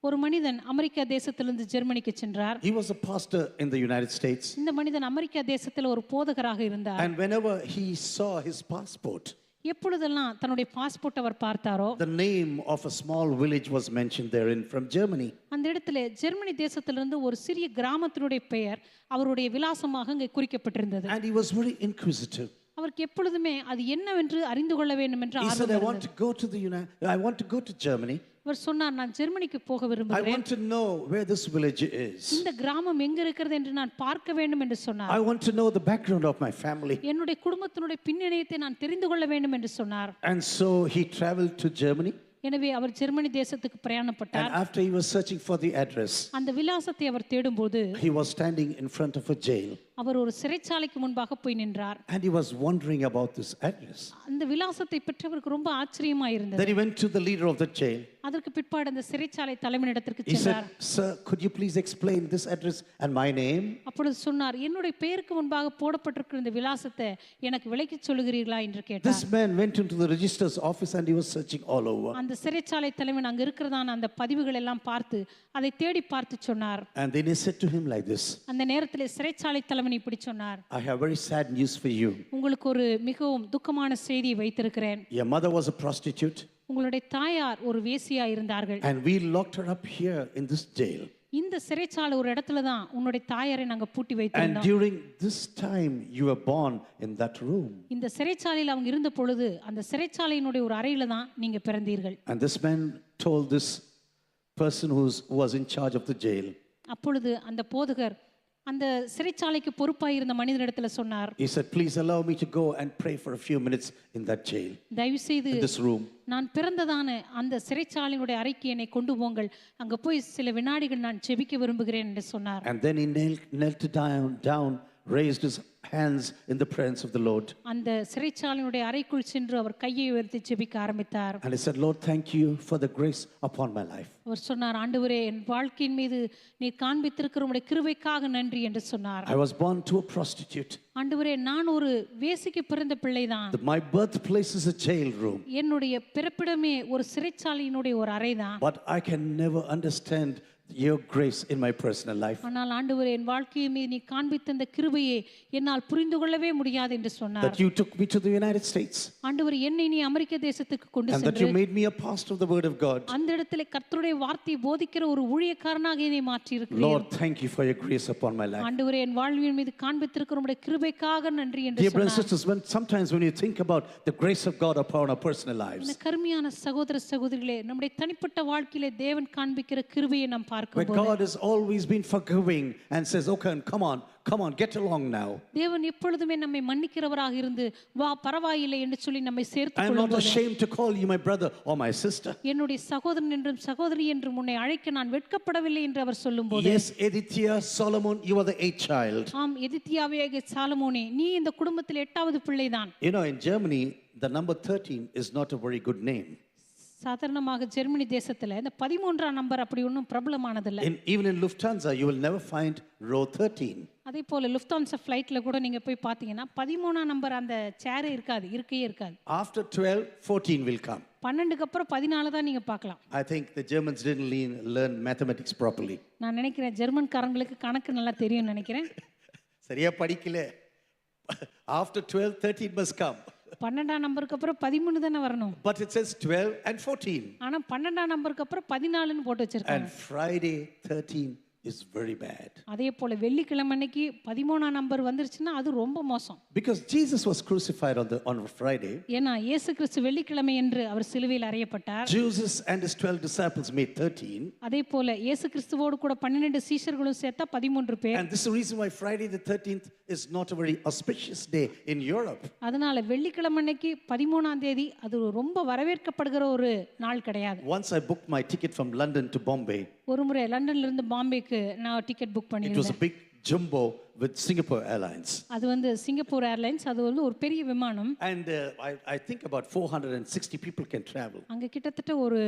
ஒரு மனிதன் அமெரிக்கா தேசத்திலிருந்து ஜெர்மனிக்கு சென்றார். He was a pastor in the United States. இந்த மனிதன் அமெரிக்கா தேசத்தில் ஒரு போதகராக இருந்தார். And whenever he saw his passport, எப்பொழுதெல்லாம் தன்னுடைய பாஸ்போர்ட் அவர் பார்த்தாரோ, the name of a small village was mentioned therein from Germany. அந்த இடத்துல ஜெர்மனி தேசத்திலிருந்து ஒரு சிறிய கிராமத்தினுடைய பெயர் அவருடைய விலாசமாக அங்கே குறிக்கப்பட்டிருந்தது. And he was very inquisitive. அவருக்கு எப்பொழுதுமே அது என்னவென்று அறிந்து கொள்ள வேண்டும் என்று He said, ஆர்வம் I want இருந்தது. to go to I want to go to Germany. அவர் சொன்னார், நான் ஜெர்மனிக்கு போக I விரும்புகிறேன். want to know where this village is. இந்த கிராமம் எங்க இருக்கிறது என்று நான் பார்க்க வேண்டும் என்று சொன்னார். I want to know the background of my family. என்னுடைய குடும்பத்தினுடைய பின்னணியத்தை நான் தெரிந்து கொள்ள வேண்டும் என்று சொன்னார். And so he traveled to Germany. எனவே அவர் ஜெர்மனி தேசத்துக்கு பிரயாணப்பட்டார். And after he was searching for the address, அந்த விலாசத்தை அவர் தேடும்போது he was standing in front of a jail. அவர் ஒரு சிறைச்சாலைக்கு முன்பாக போய் நின்றார். And he was wondering about this address. அந்த விலாசத்தை பற்றி அவருக்கு ரொம்ப ஆச்சரியமா இருந்தது. Then he went to the leader of the jail. அதற்கு பிற்பாடு அந்த சிறைச்சாலை தலைவனிடத்திற்கு He சென்றார். said, Sir, could you please explain this address and my name? அப்பொழுது சொன்னார், என்னுடைய பெயருக்கு முன்பாக போடப்பட்டிருக்கிற இந்த விலாசத்தை எனக்கு விளக்கி சொல்லுகிறீர்களா என்று கேட்டார். This man went into the register's office and he was searching all over. அந்த சிறைச்சாலை தலைவன் அங்க இருக்கிறதான அந்த பதிவுகள் எல்லாம் பார்த்து அதை தேடி பார்த்து சொன்னார். And then he said to him like this, அந்த நேரத்தில் சிறைச்சாலை தலைவன் இப்படி சொன்னார், I have very sad news for you. உங்களுக்கு ஒரு மிகவும் துக்கமான செய்தியை வைத்திருக்கிறேன். Your mother was a prostitute உங்களுடைய தாயார் ஒரு வேசியா இருந்தார்கள். and we locked her up here in this jail. இந்த சிறைச்சாலை ஒரு இடத்துல தான் உன்னுடைய தாயாரை நாங்க பூட்டி And வைத்திருந்தோம். during this time you were born in that room. இந்த சிறைச்சாலையில் அவங்க இருந்த பொழுது அந்த சிறைச்சாலையினுடைய ஒரு அறையில தான் நீங்க பிறந்தீர்கள். And this man told this person who was in charge of the jail. அப்பொழுது அந்த போதகர் அந்த சிறைச்சாலைக்கு பொறுப்பாக இருந்த மனிதனிடத்துல சொன்னார், He said, please allow me to go and pray for a few minutes in that jail, தயவு செய்து in this room. நான் பிறந்ததான அந்த சிறைச்சாலையினுடைய அறைக்கு என்னை கொண்டு போங்கள், அங்க போய் சில வினாடிகள் நான் ஜெபிக்க விரும்புகிறேன் என்று சொன்னார். And then he knelt down, raised his hands in the presence of the Lord. அந்த சிறைச்சாலையினுடைய அறைக்குள் சென்று அவர் கையை உயர்த்தி ஜெபிக்க ஆரம்பித்தார். And he said, Lord, thank you for the grace upon my life. அவர் சொன்னார், ஆண்டவரே, என் வாழ்க்கையின் மீது நீர் காண்பித்திருக்கிற உம்முடைய கிருபைக்காக நன்றி என்று சொன்னார். I was born to a prostitute. ஆண்டவரே, நான் ஒரு வேசிக்கு பிறந்த பிள்ளைதான். My birthplace is a jail room. என்னுடைய பிறப்பிடமே ஒரு சிறைச்சாலையினுடைய ஒரு அறைதான். But I can never understand your grace in my personal life. ஆனால் ஆண்டவரே, என் வாழ்க்கையின் மீது நீ காண்பித்த இந்த கிருபையை என்னால் புரிந்து கொள்ளவே முடியாது என்று சொன்னார். That you took me to the United States. ஆண்டவர், என்னை நீ அமெரிக்க தேசத்துக்கு கொண்டு And that சென்று you made me a pastor of the word of God. அந்த இடத்துல கர்த்தருடைய வார்த்தையை போதிக்கிற ஒரு ஊழியக்காரனாக என்னை மாற்றி இருக்கிறீர். Lord, thank you for your grace upon my life. ஆண்டவரே, என் வாழ்வின் மீது காண்பித்திருக்கிற உம்முடைய கிருபைக்காக நன்றி என்று Dear brothers and சொன்னார். sisters, sometimes when you think about the grace of God upon our personal lives, இந்த கருமையான சகோதர சகோதரிகளே, நம்முடைய தனிப்பட்ட வாழ்க்கையிலே தேவன் காண்பிக்கிற கிருபையை நாம் where பார்க்கும்போது God has always been forgiving and says, okay, come on, get along now. தேவன் எப்பொழுதுமே நம்மை மன்னிக்கிறவராக இருந்து வா பரவாயில்லை என்று சொல்லி நம்மை I சேர்த்துக் am not கொள்ளும்போது, ashamed to call you my brother or my sister. என்னுடைய சகோதரன் என்றும் சகோதரி என்றும் உன்னை அழைக்க நான் வெட்கப்படவில்லை என்று அவர் சொல்லும்போது, Yes, Aditya, Solomon, you are the eighth child. ஆம் எதித்தியாவே சாலமோனே, நீ இந்த குடும்பத்தில் 8வது பிள்ளைதான். You know, in Germany, the number 13 is not a very good name. சாதாரணமாக ஜெர்மனி தேசத்துல இந்த 13ஆம் நம்பர் அப்படி ஒன்றும் பிரபலமானதில்லை. Even in Lufthansa, you will never find row 13. அதே போல லுஃப்தான்சா ஃப்ளைட்ல கூட நீங்க போய் பார்த்தீங்கன்னா 13ஆம் நம்பர் அந்த சேரே இருக்காது, இருக்கவே இருக்காது. After 12, 14 will come. 12க்கு அப்புறம் 14 தான் நீங்க பார்க்கலாம். I think the Germans didn't learn mathematics properly. நான் நினைக்கிறேன் ஜெர்மன்காரங்களுக்கு கணக்கு நல்லா தெரியும்னு நினைக்கிறேன். சரியா படிக்கல After 12, 13 must come. 12ஆம் நம்பருக்கு அப்புறம் 13 தானே வரணும். But it says 12 and 14. ஆனா 12ஆம் நம்பருக்கு அப்புறம் 14ன்னு போட்டு வச்சிருக்காங்க. And Friday 13 is very bad. அதே போல வெள்ளிக்கிழமை அன்னைக்கு 13ஆம் நம்பர் வந்துருச்சுன்னா அது ரொம்ப மோசம். Because Jesus was crucified on Friday. ஏன்னா இயேசு கிறிஸ்து வெள்ளிக்கிழமை என்று அவர் சிலுவையில் அறையப்பட்டார். Jesus and his 12 disciples made 13. அதே போல இயேசு கிறிஸ்துவோடு கூட 12 சீஷர்களும் சேர்த்தா 13 பேர். And this is the reason why Friday the 13th is not a very auspicious day in Europe. அதனால வெள்ளிக்கிழமை அன்னைக்கு 13ஆம் தேதி அது ரொம்ப வரவேற்கப்படுகிற ஒரு நாள் கிடையாது. Once I booked my ticket from London to Bombay. ஒரு முறை லண்டன்ல இருந்து பாம்பேக்கு நான் டிக்கெட் புக் It was பண்ணியிருந்தேன். a big jumbo with Singapore Airlines. அது வந்து சிங்கப்பூர் ஏர்லைன்ஸ், அது வந்து ஒரு பெரிய விமானம். And I think about 460 people can travel. அங்க கிட்டத்தட்ட ஒரு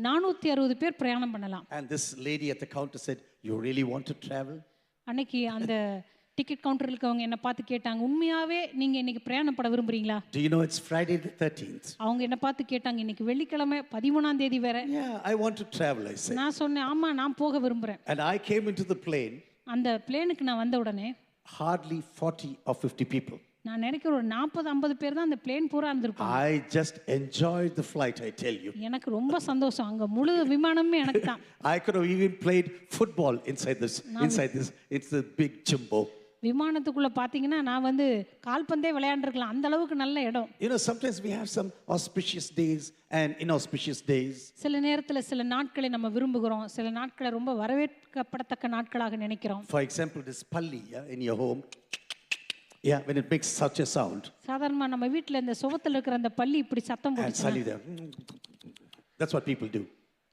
460 பேர் பிரயாணம் பண்ணலாம். And this lady at the counter said, "You really want to travel?" அன்னைக்கு அந்த டிக்கெட் கவுண்டர்ல இருக்கவங்க என்ன பார்த்து கேட்டாங்க, உண்மையாவே நீங்க இன்னைக்கு பிரயாணப்பட விரும்புறீங்களா? Do you know it's Friday the 13th? அவங்க என்ன பார்த்து கேட்டாங்க, இன்னைக்கு வெள்ளிக்கிழமை 13ஆம் தேதி வேற. Yeah, I want to travel, I said. நான் சொன்னேன், ஆமா நான் போக விரும்புறேன். And I came into the plane, அந்த பிளேனுக்கு நான் வந்த உடனே hardly 40 or 50 people. நான் நினைக்கிறேன் ஒரு 40-50 பேர் தான் அந்த பிளேன் பூரா இருந்திருப்பாங்க. I just enjoyed the flight, I tell you. எனக்கு ரொம்ப சந்தோஷம், அங்க முழு விமானமே எனக்கு தான். I could have even played football inside this. It's a big jumbo. விமானத்துக்குள்ள பாத்தீங்கன்னா நான் வந்து கால்பந்தே விளையாண்டுருக்கலாம், அந்த அளவுக்கு நல்ல இடம். You know, sometimes we have some auspicious days and inauspicious days. சில நேரத்துல சில நாட்களை நம்ம விரும்புகிறோம், சில நாட்களை ரொம்ப வரவேற்கப்படத்தக்க நாட்களாக நினைக்கிறோம். For example, this palli, yeah, in your home. Yeah, when it makes such a sound. சாதாரணமா நம்ம வீட்ல இந்த சுவத்துல இருக்கிற அந்த பல்லி இப்படி சத்தம் And போட்டுச்சு. suddenly there. That's what people do.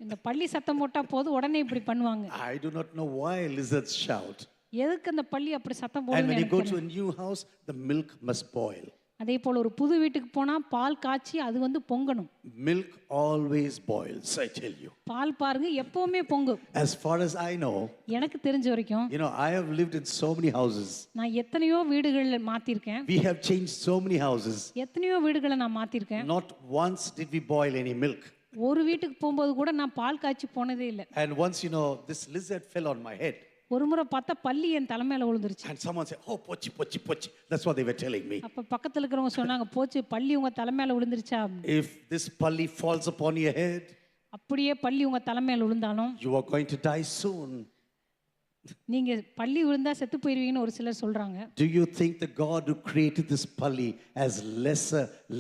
இந்த பல்லி சத்தம் போட்டா போது உடனே இப்படி பண்ணுவாங்க. I do not know why lizards shout. எதுக்கு அந்த பல்லி அப்படி சத்தம் And போடுதுன்னு when you எனக்கு go தெரியல. to a new house, the milk must boil. அதே போல ஒரு புது வீட்டுக்கு போனா பால் காய்ச்சி அது வந்து பொங்கணும். Milk always boils, I tell you. பால் பாருங்க எப்பவுமே பொங்கும். As far as I know, எனக்கு தெரிஞ்ச வரைக்கும் you know, I have lived in so many houses. நான் எத்தனையோ வீடுகள் மாத்திருக்கேன். We have changed so many houses. எத்தனையோ வீடுகளை நான் மாத்திருக்கேன். Not once did we boil any milk. ஒரு வீட்டுக்கு போகும்போது கூட நான் பால் காய்ச்சி போனதே இல்லை. And once, you know, this lizard fell on my head. ஒரு முறை பார்த்தா பல்லி என் தலைமையில விழுந்துருச்சு. And someone said, "Oh, pochi, pochi, pochi." That's what they were telling me. அப்ப பக்கத்துல இருக்கிறவங்க சொன்னாங்க, போச்சு பல்லி உங்க தலைமையில விழுந்துருச்சா? If this palli falls upon your head, அப்படியே பல்லி உங்க தலைமையில விழுந்தாலும் you are going to die soon. நீங்க பல்லி விழுந்தா செத்து போயிருவீங்கன்னு ஒரு சிலர் சொல்றாங்க. Do you think the God who created this palli has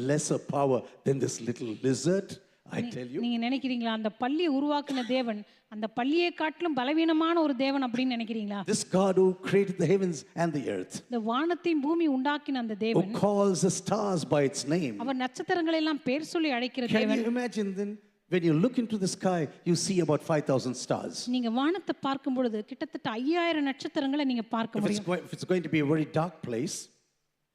lesser power than this little lizard? I tell you. நீங்க நினைக்கிறீங்களா அந்த பல்லியை உருவாக்கின தேவன் அந்த பல்லியை காட்டிலும் பலவீனமான ஒரு தேவன் அப்படின்னு நினைக்கிறீங்களா? This God who created the heavens and the earth, இந்த வானத்தையும் பூமி உண்டாக்கின அந்த who தேவன், calls the stars by its name. அவர் நட்சத்திரங்களை எல்லாம் பேர் சொல்லி அழைக்கிற Can தேவன். you imagine then, when you look into the sky, you see about 5,000 stars. நீங்க வானத்தை பார்க்கும் பொழுது கிட்டத்தட்ட 5000 நட்சத்திரங்களை நீங்க பார்க்க முடியும். If it's going to be a very dark place,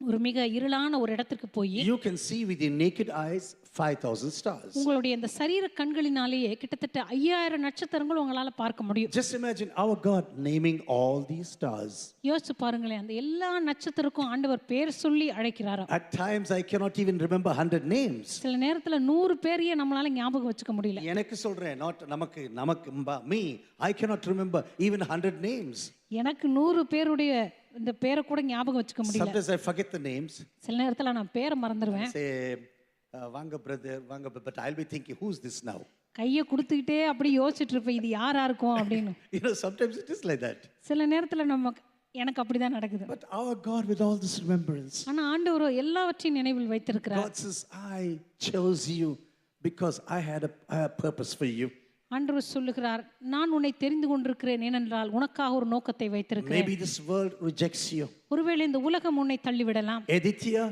ஒரு மிக இருளான ஒரு இடத்துக்கு போய் you can see with your naked eyes 5,000 stars. உங்களுடைய இந்த சரீர கண்களினாலேயே கிட்டத்தட்ட 5000 நட்சத்திரங்கள் உங்களால பார்க்க முடியும். Just imagine our God naming all these stars. யோசிச்சு பாருங்களேன், அந்த எல்லா நட்சத்திரக்கும் ஆண்டவர் பேர் சொல்லி அழைக்கிறாராம். At times I cannot even remember 100 names. சில நேரத்துல 100 பேரையே நம்மளால ஞாபகம் வச்சுக்க முடியல. எனக்கு சொல்றேன், not நமக்கு me, I cannot remember even 100 names. எனக்கு 100 பேருடைய இந்த பேரை கூட ஞாபகம் வச்சுக்க முடியல. Sometimes I forget the names. சில நேரத்துல நான் பேரை மறந்துடுவேன். Say vanga brother, but I'll be thinking, who's this now? கையை கொடுத்துக்கிட்டே அப்படி யோசிச்சுட்டு இருப்பேன், இது யாரா இருக்கும் அப்படின்னு. You know, sometimes it is like that. சில நேரத்துல எனக்கு அப்படிதான் நடக்குது. But our God with all this remembrance, ஆனா ஆண்டவர் எல்லாவற்றையும் நினைவில் வைத்திருக்கிறார். God says, I chose you because I had a purpose for you. ஆண்டவர் சொல்லுகிறார், நான் உன்னை தெரிந்து கொண்டிருக்கிறேன், ஏனென்றால் உனக்காக ஒரு நோக்கத்தை வைத்திருக்கிறேன். Maybe this world rejects you. ஒருவேளை இந்த உலகம் உன்னை தள்ளிவிடலாம். Aditya,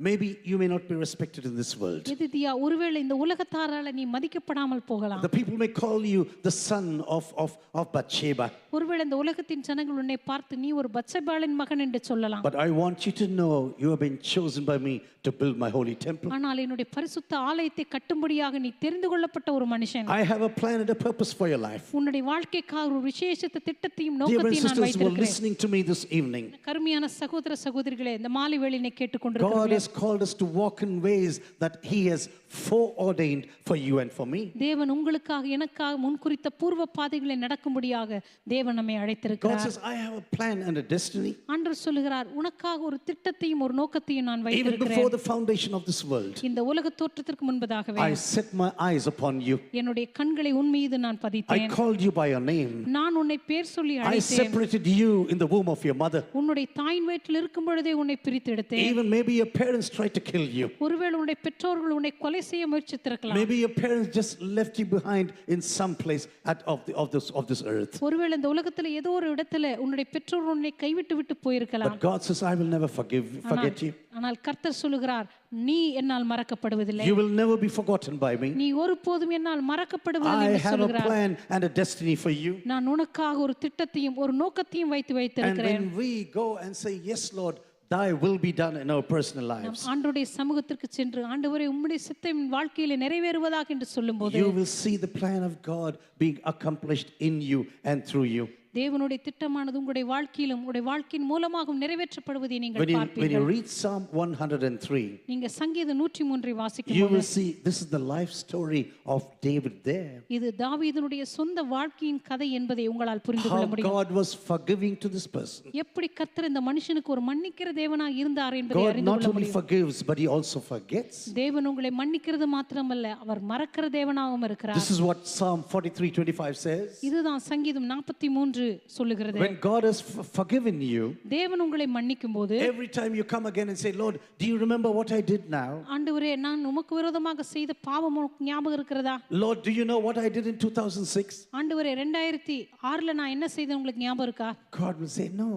maybe you may not be respected in this world. எதிதியா, ஒருவேளை இந்த உலகத்தாரால நீ மதிக்கப்படாமல் போகலாம். The people may call you the son of Bathsheba. ஒருவேளை இந்த உலகத்தின் ஜனங்கள் உன்னை பார்த்து நீ ஒரு பத்சேபாளின் மகன் என்று சொல்லலாம். But I want you to know you have been chosen by me to build my holy temple. ஆனால் என்னுடைய பரிசுத்த ஆலயத்தை கட்டும்படியாக நீ தெரிந்து கொள்ளப்பட்ட ஒரு மனுஷன். I have a plan and a purpose for your life. உன்னுடைய வாழ்க்கைக்காக ஒரு விசேஷித்த திட்டத்தையும் Dear brothers நோக்கத்தையும் and நான் sisters who are வைத்திருக்கிறேன். listening to me this evening, கருமையான சகோதர சகோதரிகளே, இந்த மாலை வேளையினை கேட்டுக்கொண்டிருக்கிறீர்களே, has called us to walk in ways that He has foreordained for you and for me. தேவன் உங்களுக்காக எனக்காக முன்குறித்த பூர்வ பாதைகளை நடக்கும்படியாக தேவன் நம்மை God அழைத்திருக்கிறார். says, I have a plan and a destiny. ஆண்டவர் சொல்லுகிறார், உனக்காக ஒரு திட்டத்தையும் ஒரு நோக்கத்தையும் நான் Even வைத்திருக்கிறேன். before the foundation of this world, இந்த உலக தோற்றத்திற்கு முன்பதாகவே I set my eyes upon you. என்னுடைய கண்களை உன் மீது நான் I பதித்தேன். called you by your name. நான் உன்னை பேர் சொல்லி I அழைத்தேன். separated you in the womb of your mother. உன்னுடைய தாயின் வயிற்றில் இருக்கும் பொழுதே உன்னை பிரித்தெடுத்தேன். Even maybe your parents tried to kill you. ஒருவேளை உன்னுடைய பெற்றோர்கள் உன்னை கொலை செய்ய முயற்சித்திருக்கலாம். Maybe your parents just left you behind in some place of this earth. ஒருவேளை இந்த உலகத்துல ஏதோ ஒரு இடத்துல உன்னுடைய பெற்றோர் உன்னை கைவிட்டு விட்டு போயிருக்கலாம். But God says, I will never forget you. ஆனால் கர்த்தர் சொல்லுகிறார், நீ என்னால் மறக்கப்படுவதில்லை. You will never be forgotten by me. நீ ஒருபோதும் என்னால் மறக்கப்படுவதில்லை I என்று have a சொல்லுகிறார். plan and a destiny for you. நான் உனக்காக ஒரு திட்டத்தையும் ஒரு நோக்கத்தையும் And வைத்திருக்கிறேன். when we go and say, yes, Lord, thy will be done in our personal lives, ஆண்டவருடைய சமூகத்திற்கு சென்று ஆண்டவரே உம்முடைய சித்தம் என் வாழ்க்கையிலே நிறைவேறுவதாக என்று சொல்லும்போது you will see the plan of God being accomplished in you and through you. தேவனுடைய திட்டமானது உங்களுடைய வாழ்க்கையிலும் உங்களுடைய வாழ்க்கையின் மூலமாகவும் நிறைவேற்றப்படுவதை நீங்கள் When you பார்ப்பீர்கள். read Psalm 103, நீங்க சங்கீதம் 103 வாசிக்கும் you போது will see this is the life story of David there. இது தாவீதுனுடைய சொந்த வாழ்க்கையின் கதை என்பதை உங்களால் புரிந்து கொள்ள How முடியும். God was forgiving to this person. எப்படி கர்த்தர் இந்த மனுஷனுக்கு ஒரு மன்னிக்கிற தேவனாக இருந்தார் என்பதை God அறிந்து not கொள்ள only முடியும். forgives, but He also forgets. தேவன் உங்களை மன்னிக்கிறது மாத்திரமல்ல, அவர் மறக்கிற தேவனாகவும் இருக்கிறார். This is what Psalm 43:25 says. இதுதான் சங்கீதம் 43 சொல்லுகிறது. When God has forgiven you, தேவன் உங்களை மன்னிக்கும் போது every time you come again and say, Lord, do you remember what I did now? ஆண்டவரே, நான் உமக்கு விரோதமாக செய்த பாவம் உனக்கு ஞாபகம் இருக்கிறதா? Lord, do you know what I did in 2006? ஆண்டவரே, 2006ல நான் என்ன செய்தேன் உங்களுக்கு ஞாபகம் இருக்கா? God will say, no,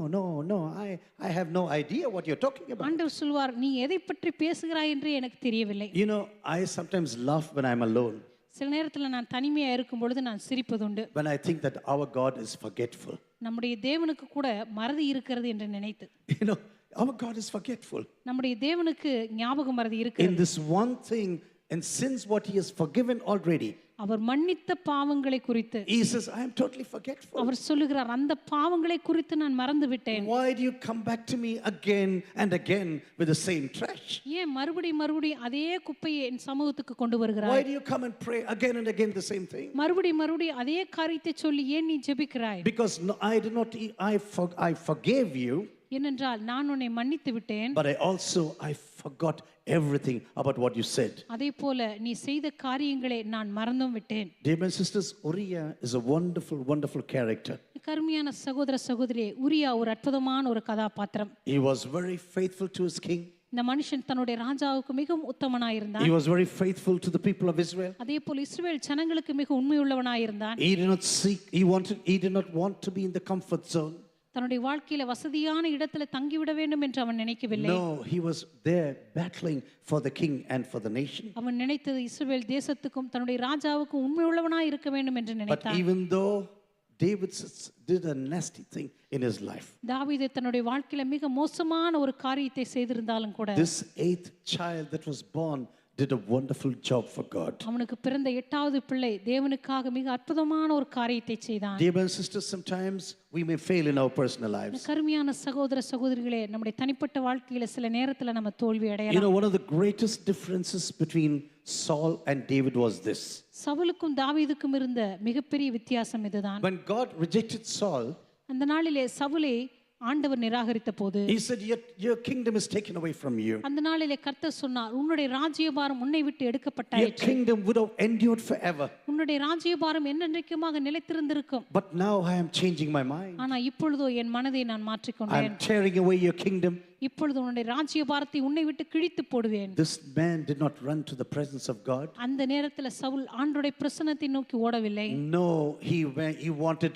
I have no idea what you're talking about. ஆண்டவர் சொல்வார், நீ எதை பற்றி பேசுகிறாய் என்று எனக்கு தெரியவில்லை. You know, I sometimes laugh when I'm alone, சில நேரத்தில் நான் தனிமையா இருக்கும் பொழுது நான் சிரிப்பதுண்டு. when I think that our God is forgetful. நம்முடைய தேவனுக்கு கூட மறதி இருக்கிறது என்று நினைத்து. You know, our God is forgetful. நம்முடைய தேவனுக்கு ஞாபக மறதி In இருக்கிறது. this one thing, and since what He has forgiven already, அவர் மன்னித்த பாவங்களை குறித்து He says, I am totally forgetful. அவர் சொல்லுகிறார், அந்த பாவங்களை குறித்து நான் மறந்து விட்டேன். Why do you come back to me again and again with the same trash? ஏன் மறுபடியும் அதே குப்பையை என் சமூகத்துக்கு கொண்டு Why வருகிறாய்? do you come and pray again and again the same thing? மறுபடியும் அதே காரியத்தை சொல்லி ஏன் நீ ஜெபிக்கிறாய்? Because I forgave you, ஏனென்றால் நான் உன்னை மன்னித்து விட்டேன். but I forgot everything about what you said. அதே போல நீ செய்த காரியங்களை நான் மறந்தும் விட்டேன். Dear my sisters, Uriah is a wonderful character. கருமையான சகோதர சகோதரியே, உரியா ஒரு அற்புதமான ஒரு கதாபாத்திரம். He was very faithful to his king. இந்த மனுஷன் தன்னுடைய ராஜாவுக்கு மிகவும் உத்தமனாயிருந்தான். He was very faithful to the people of Israel. அதே போல இஸ்ரவேல் ஜனங்களுக்கு மிக உண்மையுள்ளவனாயிருந்தான். He did not want to be in the comfort zone. தன்னுடைய வாழ்க்கையில வசதியான இடத்துல தங்கிவிட வேண்டும் என்று அவன் நினைக்கவில்லை. No, he was there battling for the king and for the nation. அவன் நினைத்தது இஸ்ரவேல் தேசத்துக்கும் தன்னுடைய ராஜாவுக்கும் உண்மையுள்ளவனாய் இருக்க வேண்டும் என்று But நினைத்தான். even though David did a nasty thing in his life, தாவீது தன்னுடைய வாழ்க்கையில மிக மோசமான ஒரு காரியத்தை செய்திருந்தாலும் கூட this 8th child that was born did a wonderful job for God. அவனுக்கு பிறந்த 8வது பிள்ளை தேவனுக்காக மிக அற்புதமான ஒரு காரியத்தை செய்தான். Dear brothers and sisters, sometimes we may fail in our personal lives. கருமையான சகோதர சகோதரிகளே, நம்முடைய தனிப்பட்ட வாழ்க்கையில சில நேரத்துல நம்ம தோல்வி You அடையலாம். know, one of the greatest differences between Saul and David was this. சவுலுக்கும் தாவீதுக்கும் இருந்த மிகப்பெரிய வித்தியாசம் இதுதான். When God rejected Saul, அந்த நாளிலே சவுலை ஆண்டவர் நிராகரித்த போது He said, your kingdom is taken away from you. அந்த நாளிலே கர்த்தர் சொன்னார், உன்னுடைய ராஜ்யபாரம் உன்னை விட்டு Your எடுக்கப்பட்டாயிற்று. kingdom would have endured forever. உன்னுடைய ராஜ்யபாரம் என்னென்றைக்குமாக நிலைத்திருந்திருக்கும். But now I am changing my mind. ஆனா இப்பொழுதோ என் மனதை நான் I மாற்றிக்கொண்டேன். am tearing away your kingdom. இப்பொழுது உன்னுடைய ராஜ்யபாரத்தை உன்னை விட்டு கிழித்து போடுவேன். This man did not run to the presence of God. அந்த நேரத்துல சவுல் ஆண்டவருடைய பிரசன்னத்தை நோக்கி ஓடவில்லை. No, he wanted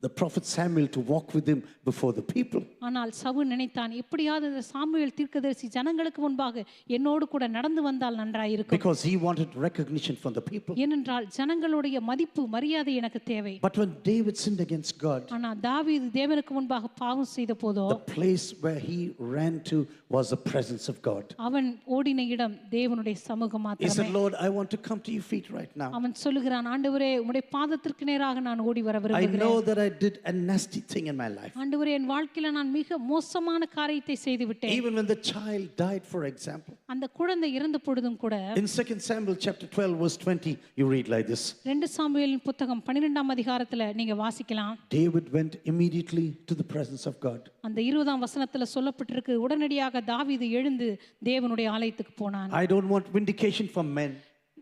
the prophet Samuel to walk with him before the people. ஆனால் சவுல் நினைத்தான், எப்படியாவது இந்த சாமுவேல் தீர்க்கதரிசி ஜனங்களுக்கு முன்பாக என்னோடு கூட நடந்து வந்தால் நன்றாயிருக்கும். Because he wanted recognition from the people. ஏனென்றால் ஜனங்களுடைய மதிப்பு மரியாதை எனக்கு தேவை. But when David sinned against God, ஆனா தாவீது தேவனுக்கு முன்பாக பாவம் செய்த போதோ the place where he ran to was the presence of God. அவன் ஓடின இடம் தேவனுடைய சமூகம் He said, மாத்திரமே. Lord, I want to come to your feet right now. அவன் சொல்லுகிறான், ஆண்டவரே உம்முடைய பாதத்திற்கு நேராக நான் ஓடி வர I விரும்புகிறேன். know that I did a nasty thing in my life. ஆண்டவரே என் வாழ்க்கையில நான் மிக மோசமான காரியத்தை செய்து விட்டேன். Even when the child died, for example. அந்த குழந்தை இறந்த பொழுதும் கூட In 2 Samuel chapter 12 verse 20, you read like this. 2 சாமுவேலின் புத்தகம் 12ஆம் அதிகாரத்துல நீங்க வாசிக்கலாம். David went immediately to the presence of God. அந்த 20ஆம் வசனத்துல சொல்லப்பட்டிருக்கு, உடனடியாக தாவீது எழுந்து தேவனுடைய ஆலயத்துக்கு போனான். I don't want vindication from men.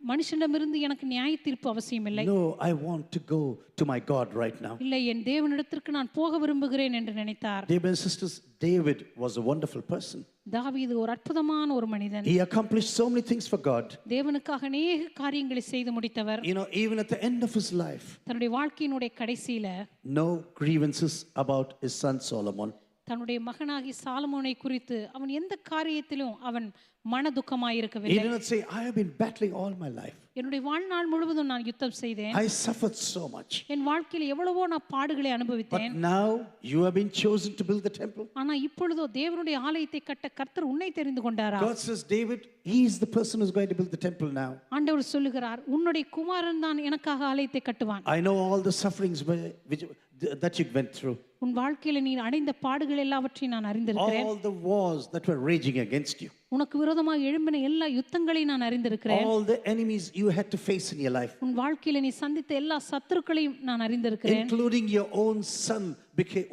மனுஷனிடமிருந்து எனக்கு நியாய தீர்ப்பு அவசியம் இல்லை. No, I want to go to my God right now. இல்லை, என் தேவனிடத்திற்கு நான் போக விரும்புகிறேன் என்று நினைத்தார். Dear brothers and sisters, David was a wonderful person. தாவீது ஒரு அற்புதமான ஒரு மனிதன். He accomplished so many things for God. தேவனுக்காக அநேக காரியங்களை செய்து முடித்தவர். You know, even at the end of his life, தன்னுடைய வாழ்க்கையினுடைய கடைசியில no grievances about his son Solomon. தன்னுடைய மகனாகி சாலமோனை குறித்து அவன் எந்த காரியத்திலும் அவன் மன He துக்கமாயிருக்கவில்லை. did not say, I have been battling all my life. என்னுடைய வாழ்நாள் முழுவதும் நான் யுத்தம் செய்தேன். I suffered so much. என் வாழ்க்கையில் எவ்வளவோ நான் பாடுகளை But அனுபவித்தேன். now you have been chosen to build the temple. ஆனா இப்பொழுதோ தேவனுடைய ஆலயத்தை கட்ட கர்த்தர் உன்னை தெரிந்து கொண்டாரா? God says, David, he is the person who's going to build the temple now. ஆண்டவர் சொல்லுகிறார், உன்னுடைய குமாரன் தான் எனக்காக ஆலயத்தை கட்டுவான். I know all the sufferings that you went through. உன் வாழ்க்கையில நீ அடைந்த பாடுகள் எல்லாவற்றையும் நான் அறிந்திருக்கிறேன். All the wars that were raging against you. உனக்கு விரோதமாக எழும்பின எல்லா யுத்தங்களையும் நான் அறிந்திருக்கிறேன். All the enemies you had to face in your life. உன் வாழ்க்கையில நீ சந்தித்த எல்லா சத்துருக்களையும் நான் அறிந்திருக்கிறேன். Including your own son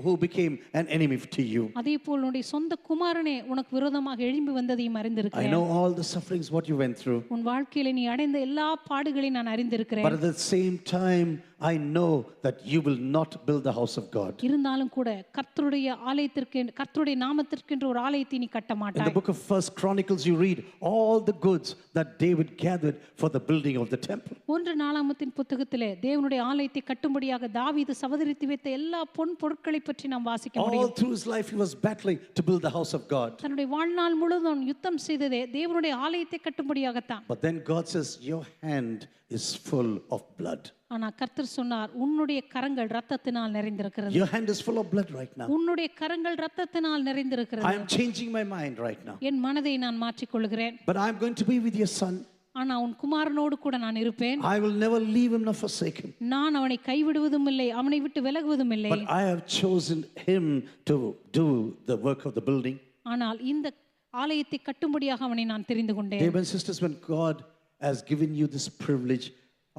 who became an enemy to you. அதேபோல் உன்னுடைய சொந்த குமாரனே உனக்கு விரோதமாக எழும்பி வந்ததையும் I அறிந்திருக்கிறேன். know all the sufferings what you went through. உன் வாழ்க்கையில நீ அடைந்த எல்லா பாடுகளையும் நான் அறிந்திருக்கிறேன். But at the same time, I know that you will not build the house of God. இருந்தாலும் கூட கர்த்தருடைய ஆலயத்திற்கு கர்த்தருடைய நாமத்திற்கென்று ஒரு ஆலயத்தை நீ கட்ட In the மாட்டாய். book of First Chronicles, you read all the goods that David gathered for the building of the temple. 1 நாளாகமத்தின் புத்தகத்திலே தேவனுடைய ஆலயத்தை கட்டும்படியாக தாவீது சவதரித்து வைத்த எல்லா பொன் பொருட்களை பற்றி நாம் வாசிக்க All முடியும். through his life, he was battling to build the house of God. தன்னுடைய வாழ்நாள் முழுவதும் யுத்தம் செய்ததே தேவனுடைய ஆலயத்தை கட்டும்படியாகத்தான். But then God says, your hand is full of blood. ஆனா கர்த்தர் சொன்னார், உன்னுடைய கரங்கள் இரத்தத்தினால் நிறைந்திருக்கிறது. Your hand is full of blood right now. உன்னுடைய கரங்கள் இரத்தத்தினால் நிறைந்திருக்கிறது. I am changing my mind right now. என் மனதை நான் மாற்றிக் கொள்கிறேன். But I am going to be with your son. ஆனா உன் குமாரனோடு கூட நான் இருப்பேன். I will never leave him nor forsake him. நான் அவனை கைவிடுவதும் இல்லை, அவனை விட்டு விலகுவதும் இல்லை. But I have chosen him to do the work of the building. ஆனால் இந்த ஆலயத்தை கட்டும்படியாக அவனை நான் தெரிந்து கொண்டேன். Dear brothers and sisters, when God has given you this privilege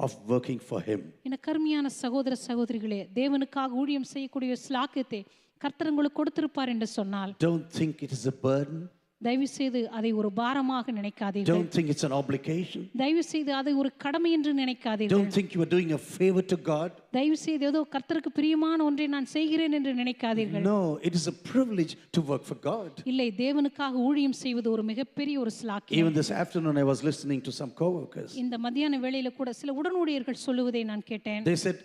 of working for him, என கருமையான சகோதர சகோதரிகளே, தேவனுக்காக ஊழியம் செய்யக்கூடிய ஸ்லாக்கியத்தை கர்த்தர் உங்களுக்கு கொடுத்திருப்பார் என்று சொன்னால், don't think it is a burden. தயவு செய்து அதை ஒரு பாரமாக நினைக்காதீர்கள். Don't think it's an obligation. தயவு செய்து அதை ஒரு கடமை என்று நினைக்காதீர்கள். Don't think you are doing a favor to God. தயவு செய்து ஏதோ கர்த்தருக்கு பிரியமான ஒன்றை நான் செய்கிறேன் என்று நினைக்காதீர்கள். No, it is a privilege to work for God. இல்லை, தேவனுக்காக ஊழியம் செய்வது ஒரு மிகப்பெரிய ஒரு ஸ்லாக்கியம். Even this afternoon I was listening to some co-workers. இந்த மத்தியான வேளையில கூட சில உடனூழியர்கள் சொல்லுவதை நான் கேட்டேன். They said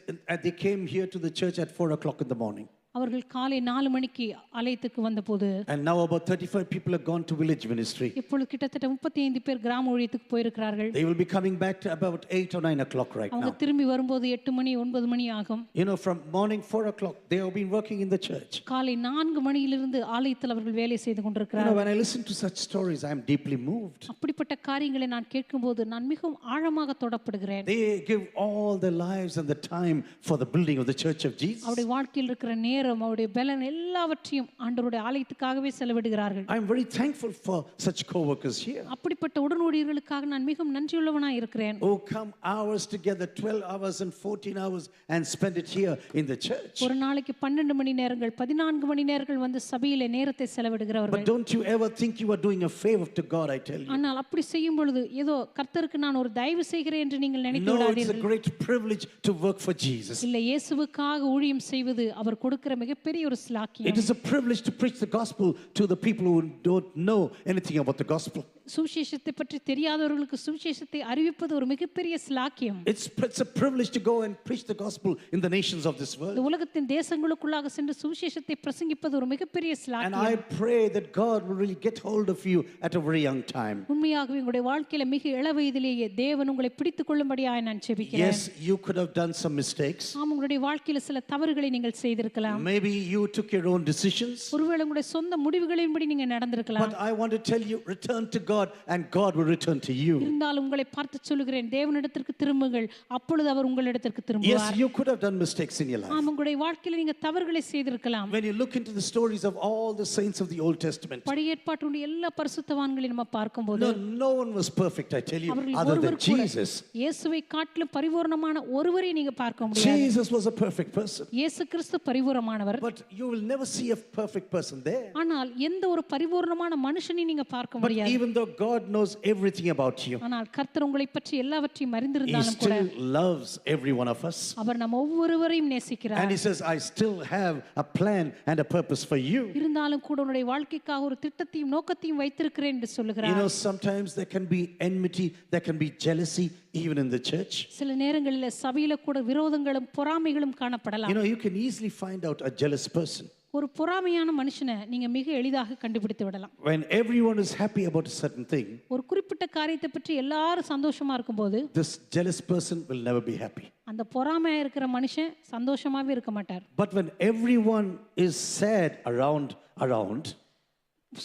they came here to the church at 4 o'clock in the morning. அவர்கள் காலை 4 மணிக்கு ஆலயத்துக்கு வந்தபோது, And now about 35 people have gone to village ministry. இப்பொழுது கிட்டத்தட்ட 35 பேர் கிராம ஊழியத்துக்கு போயிருக்கிறார்கள். They will be coming back to about 8 or 9 o'clock right அவங்க now. திரும்பி வரும்போது 8 மணி 9 மணி ஆகும். You know, from morning 4 o'clock, they have been working in the church. காலை 4 மணியிலிருந்து ஆலயத்தில் அவர்கள் வேலை செய்து You know, கொண்டிருக்கிறார்கள். when I listen to such stories, I am deeply moved. அப்படிப்பட்ட காரியங்களை நான் கேட்கும்போது நான் மிகவும் ஆழமாக தொடப்படுகிறேன். They give all their lives and the time for the building of the church of Jesus. அவருடைய வாழ்க்கையில் இருக்கிற நேரம், அவருடைய பலன் எல்லாவற்றையும் ஆண்டவருடைய ஆலயத்துக்காகவே செலவிடுகிறார்கள். I am very thankful for such co-workers here. அப்படிப்பட்ட உடனூழியர்களுக்காக நான் மிகவும் நன்றியுள்ளவனாய் இருக்கிறேன். Oh, come hours together, 12 hours and 14 hours, and spend it here in the church. ஒரு நாளைக்கு 12 மணி நேரங்கள் 14 மணி நேரங்கள் வந்து சபையிலே நேரத்தை செலவிடுகிறவர்கள். But don't you ever think you are doing a favor to God, I tell you. ஆனால் அப்படி செய்யும் பொழுது ஏதோ கர்த்தருக்கு நான் ஒரு தயவு செய்கிறேன் என்று நீங்கள் நினைத்து No, it's a விடாதீர்கள். great privilege to work for Jesus. இல்லை, இயேசுவுக்காக ஊழியம் செய்வது அவர் கொடுக்கிற மிகப்பெரிய ஒரு ஸ்லாக்கியம். It is a privilege to preach the gospel to the people who don't know anything about the gospel. சுவிசேஷத்தை பற்றி தெரியாதவர்களுக்கு சுவிசேஷத்தை அறிவிப்பது ஒரு மிகப்பெரிய ஸ்லாக்கியம். It's a privilege to go and preach the gospel in the nations of this world. இந்த உலகத்தின் தேசங்களுக்குள்ளாக சென்று சுவிசேஷத்தை பிரசங்கிப்பது ஒரு மிகப்பெரிய And ஸ்லாக்கியம். I pray that God will really get hold of you at a very young time. உண்மையாகவே உங்களுடைய வாழ்க்கையில மிக இள வயதிலேயே தேவன் உங்களை பிடித்துக் கொள்ளும்படியாய் நான் ஜெபிக்கிறேன். Yes, you could have done some mistakes. ஆம், உங்களுடைய வாழ்க்கையில சில தவறுகளை நீங்கள் செய்திருக்கலாம். Maybe you took your own decisions. ஒருவேளை உங்களுடைய சொந்த முடிவுகளின்படி நீங்க நடந்திருக்கலாம். But I want to tell you, return to God God and God will return to you. இருந்தால் உங்களை பார்த்து சொல்லுகிறேன், தேவனிடத்திற்கு திரும்புங்கள், அப்பொழுது அவர் உங்களிடத்திற்கு Yes, திரும்புவார். you could have done mistakes in your life. ஆம், உங்களுடைய வாழ்க்கையில நீங்க தவறுகளை செய்திருக்கலாம். When you look into the stories of all the saints of the Old Testament, பழைய ஏற்பாட்டினுடைய எல்லா பரிசுத்தவான்களையும் நம்ம பார்க்கும்போது no one was perfect, I tell you, அவர்கள் other than ஒருவர் கூட Jesus. இயேசுவை காட்டிலும் பரிபூரணமான ஒருவரை நீங்க பார்க்க முடியாது. Jesus was a perfect person. இயேசு கிறிஸ்து பரிபூரணமானவர். But you will never see a perfect person there. ஆனால் எந்த ஒரு பரிபூரணமான மனுஷனையும் நீங்க பார்க்க But முடியாது. even though God knows everything about you, ஆனால் கர்த்தர் உங்களை பற்றி எல்லாவற்றையும் He அறிந்திருந்தாலும் கூட still loves every one of us. அவர் நம்ம ஒவ்வொருவரையும் நேசிக்கிறார். And He says, I still have a plan and a purpose for you. இருந்தாலும் கூட உன்னுடைய வாழ்க்கைக்காக ஒரு திட்டத்தையும் நோக்கத்தையும் வைத்திருக்கிறேன் என்று சொல்லுகிறார். Sometimes there can be enmity, there can be jealousy even in the church. சில நேரங்களில் சபையில கூட விரோதங்களும் பொறாமைகளும் காணப்படலாம். You can easily find out a jealous person. ஒரு பொறாமையான மனுஷனை நீங்க மிக எளிதாக கண்டுபிடித்து விடலாம். When everyone is happy about a certain thing, ஒரு குறிப்பிட்ட காரியத்தை பற்றி எல்லாரும் சந்தோஷமா இருக்கும்போது this jealous person will never be happy. அந்த பொறாமையா இருக்கிற மனுஷன் சந்தோஷமாவே இருக்க மாட்டார். But when everyone is sad around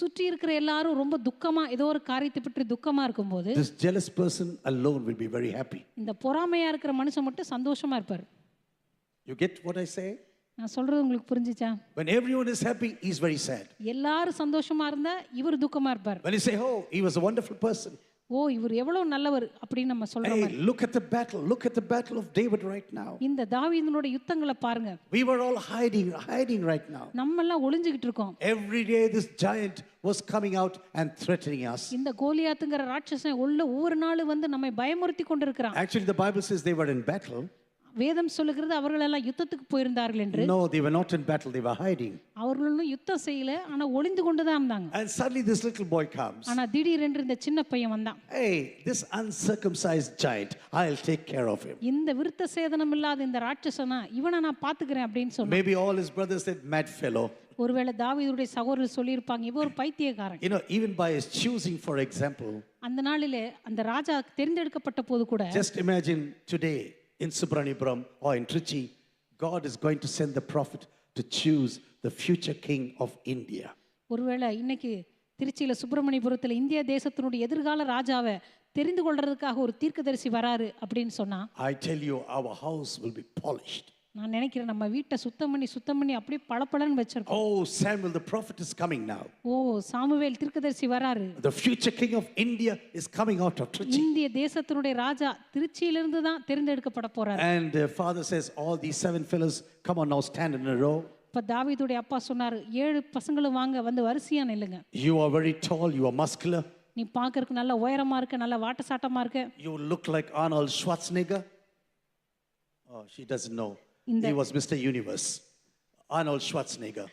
சுற்றி இருக்கிற எல்லாரும் ரொம்ப துக்கமா ஏதோ ஒரு காரியத்தை பற்றி துக்கமா இருக்கும்போது this jealous person alone will be very happy. இந்த பொறாமையா இருக்கிற மனுஷன் மட்டும் சந்தோஷமா இருப்பார். You get what I say? நான் சொல்றது உங்களுக்கு புரிஞ்சுச்சா? When everyone is happy, he's very sad. எல்லாரும் சந்தோஷமா இருந்தா இவர் துக்கமா இருப்பார். When you say, oh, he was a wonderful person. ஓ, இவர் எவ்வளவு நல்லவர் அப்படின்னு நம்ம சொல்றோம். Hey, look at the battle of David right now. இந்த தாவீதுனுடைய யுத்தங்களை பாருங்க. We were all hiding right now. நம்ம எல்லாம் ஒளிஞ்சிக்கிட்டு இருக்கோம். Every day this giant was coming out and threatening us. இந்த கோலியாத்துங்கற ராட்சசன் ஒவ்வொரு நாள் வந்து நம்மை பயமுறுத்தி கொண்டிருக்கிறான். Actually the Bible says they were in battle. வேதம் சொல்லுகிறது அவர்கள் எல்லாம் யுத்தத்துக்கு போயிருந்தார்கள் என்று. No, they were not in battle, they were hiding. அவர்களும் யுத்தம் செய்யல, ஆனா ஒளிந்து கொண்டு தான் இருந்தாங்க. And suddenly this little boy comes. ஆனா திடீரென்று இந்த சின்ன பையன் வந்தான். Hey, this uncircumcised giant, I'll take care of him. இந்த விருத்த சேதனம் இல்லாத இந்த ராட்சசனா இவனை நான் பாத்துக்கிறேன் அப்படின்னு சொன்னான். Maybe all his brothers said, mad fellow. ஒருவேளை தாவீதுடைய சகோதரர் சொல்லியிருப்பாங்க, இவன் ஒரு பைத்தியக்காரன். Even by his choosing, for example. அந்த நாளிலே அந்த ராஜா தேர்ந்தெடுக்கப்பட்ட போது கூட Just imagine today in Subranipuram or in Trichy, God is going to send the prophet to choose the future king of India. ஒருவேளை இன்னைக்கு திருச்சியில சுப்பிரமணியபுரத்துல இந்திய தேசத்தினுடைய எதிர்கால ராஜாவை தெரிந்து கொள்றதுக்காக ஒரு தீர்க்கதரிசி வராரு அப்படின்னு சொன்னா, I tell you, our house will be polished. நான் நினைக்கிறேன் நம்ம வீட்டை சுத்தம் பண்ணி அப்படியே பளபளன்னு வச்சிருக்கோம். Oh, Samuel the prophet is coming now. ஓ, சாமுவேல் தீர்க்கதரிசி வராரு. The future king of India is coming out of Trichy. இந்திய தேசத்தினுடைய ராஜா திருச்சியிலிருந்து தான் தேர்ந்தெடுக்கப்பட போறாரு. And the father says, all these 7 fellows, come on now, stand in a row. இப்ப தாவீதுடைய அப்பா சொன்னாரு, 7 பசங்களும் வாங்க வந்து வரிசையா நில்லுங்க. You are very tall, you are muscular. நீ பார்க்கிறதுக்கு நல்ல உயரமா இருக்க, நல்ல வாட்டசாட்டமா இருக்க. You look like Arnold Schwarzenegger. Oh, she doesn't know. He was Mr. Universe. Arnold Schwarzenegger.